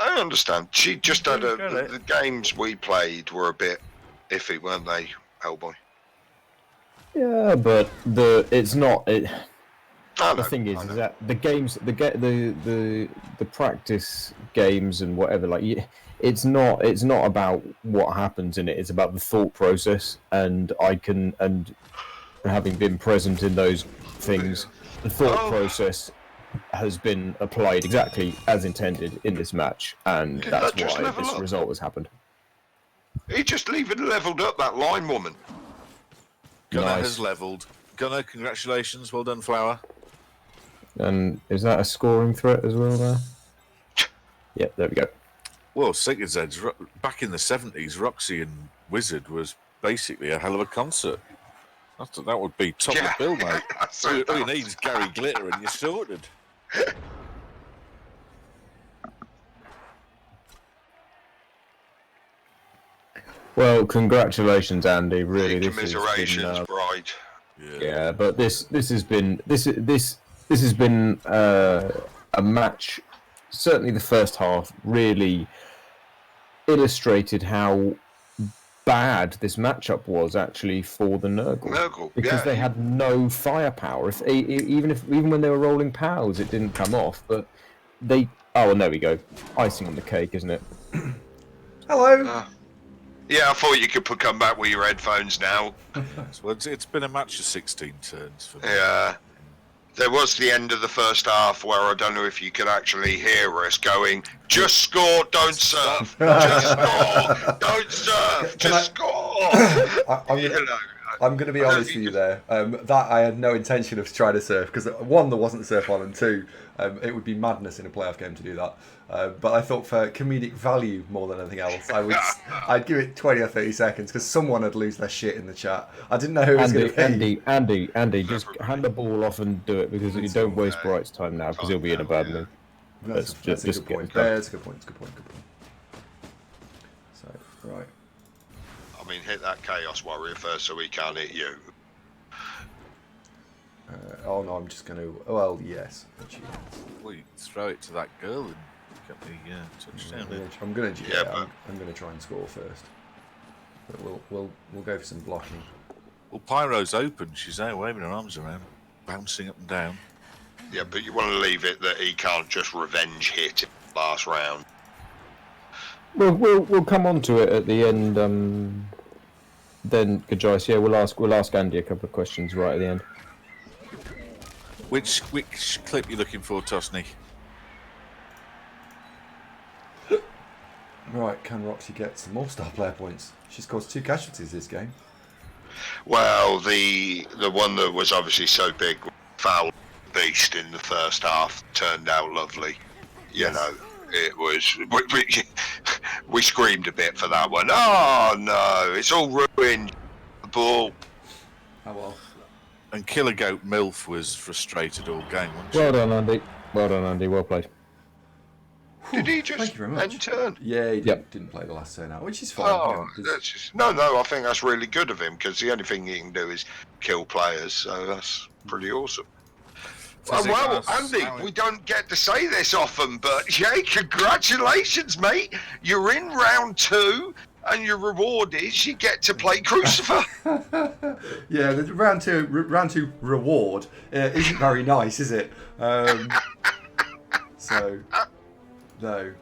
I understand. She just had the games we played were a bit iffy, weren't they, Hellboy? Yeah, but it's not. The The thing is that the games, the practice games and whatever, like it's not about what happens in it. It's about the thought process, and having been present in those things, the thought process has been applied exactly as intended in this match, and that's why this result has happened. He just leveled up that line woman. Gunnar has levelled. Gunnar, congratulations. Well done, Flower. And is that a scoring threat as well there? Yeah, there we go. Well, Sacred Zed's back in the 70s, Roxy and Wizard was basically a hell of a concert. I thought that would be top of the bill, mate. All you need is Gary Glitter and you're sorted. Well, congratulations, Andy. Really, this commiserations, has been, right? Yeah, but this has been a match. Certainly, the first half really illustrated how bad this matchup was actually for the Nurgle, because they had no firepower. Even when they were rolling pals, it didn't come off. But they and there we go, icing on the cake, isn't it? Hello. Yeah, I thought you could come back with your headphones now. Well, it's been a match of 16 turns for me. Yeah. There was the end of the first half where I don't know if you could actually hear us going, just score, don't surf. Just score, don't surf. Just score. I'm going to be honest with you there. That I had no intention of trying to surf, because one, there wasn't surf on, and two, it would be madness in a playoff game to do that. But I thought for comedic value more than anything else, I'd give it 20 or 30 seconds, because someone would lose their shit in the chat. I didn't know who it was going to be. Andy, just hand the ball off and do it, because you don't waste Bright's time now, because he'll be in a bad mood. That's a good point. That's a good point. So, right. I mean, hit that Chaos Warrior first so he can't hit you. Oh no, I'm just going to... Well, yes. Well, you throw it to that girl and get the touchdown. I'm going to try and score first. But we'll go for some blocking. Well, Pyro's open. She's there waving her arms around, bouncing up and down. Yeah, but you want to leave it that he can't just revenge hit in the last round. We'll come on to it at the end. Then, good choice. Yeah, we'll ask Andy a couple of questions right at the end. Which clip you looking for, Tosney? Right, can Roxy get some more star player points? She's caused 2 casualties this game. Well, the one that was obviously so big, foul beast in the first half, turned out lovely. You know, it was. We screamed a bit for that one. Oh no, it's all ruined. The ball. Oh well. And Killer Goat Milf was frustrated all game, wasn't she? Well done, Andy. Well done, Andy. Well played. Did he Thank just you very much. end turn? Yeah, he Yep. didn't play the last turn out, which is fine. Oh, you know, that's just, no, I think that's really good of him because the only thing he can do is kill players, so that's pretty awesome. Well, Andy, we don't get to say this often, but yeah, congratulations, mate. You're in round 2, and your reward is you get to play Crucifer. yeah, the round two reward isn't very nice, is it? So, no.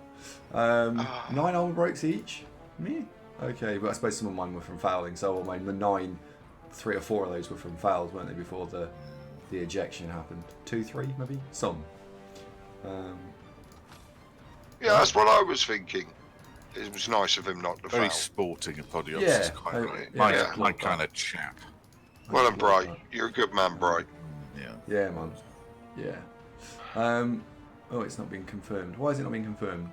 9 armor breaks each? Me? Okay, but I suppose some of mine were from fouling, so I mean, the 9, 3 or 4 of those were from fouls, weren't they, before the ejection happened? 2, 3, maybe? Some. Yeah, that's what I was thinking. It was nice of him not to Very foul. sporting of Podios. Yeah, Is quite right. yeah, my kind of chap. Well done, Bright. You're a good man, Bright. Yeah. Yeah, man. Yeah. Oh, it's not been confirmed. Why is it not being confirmed?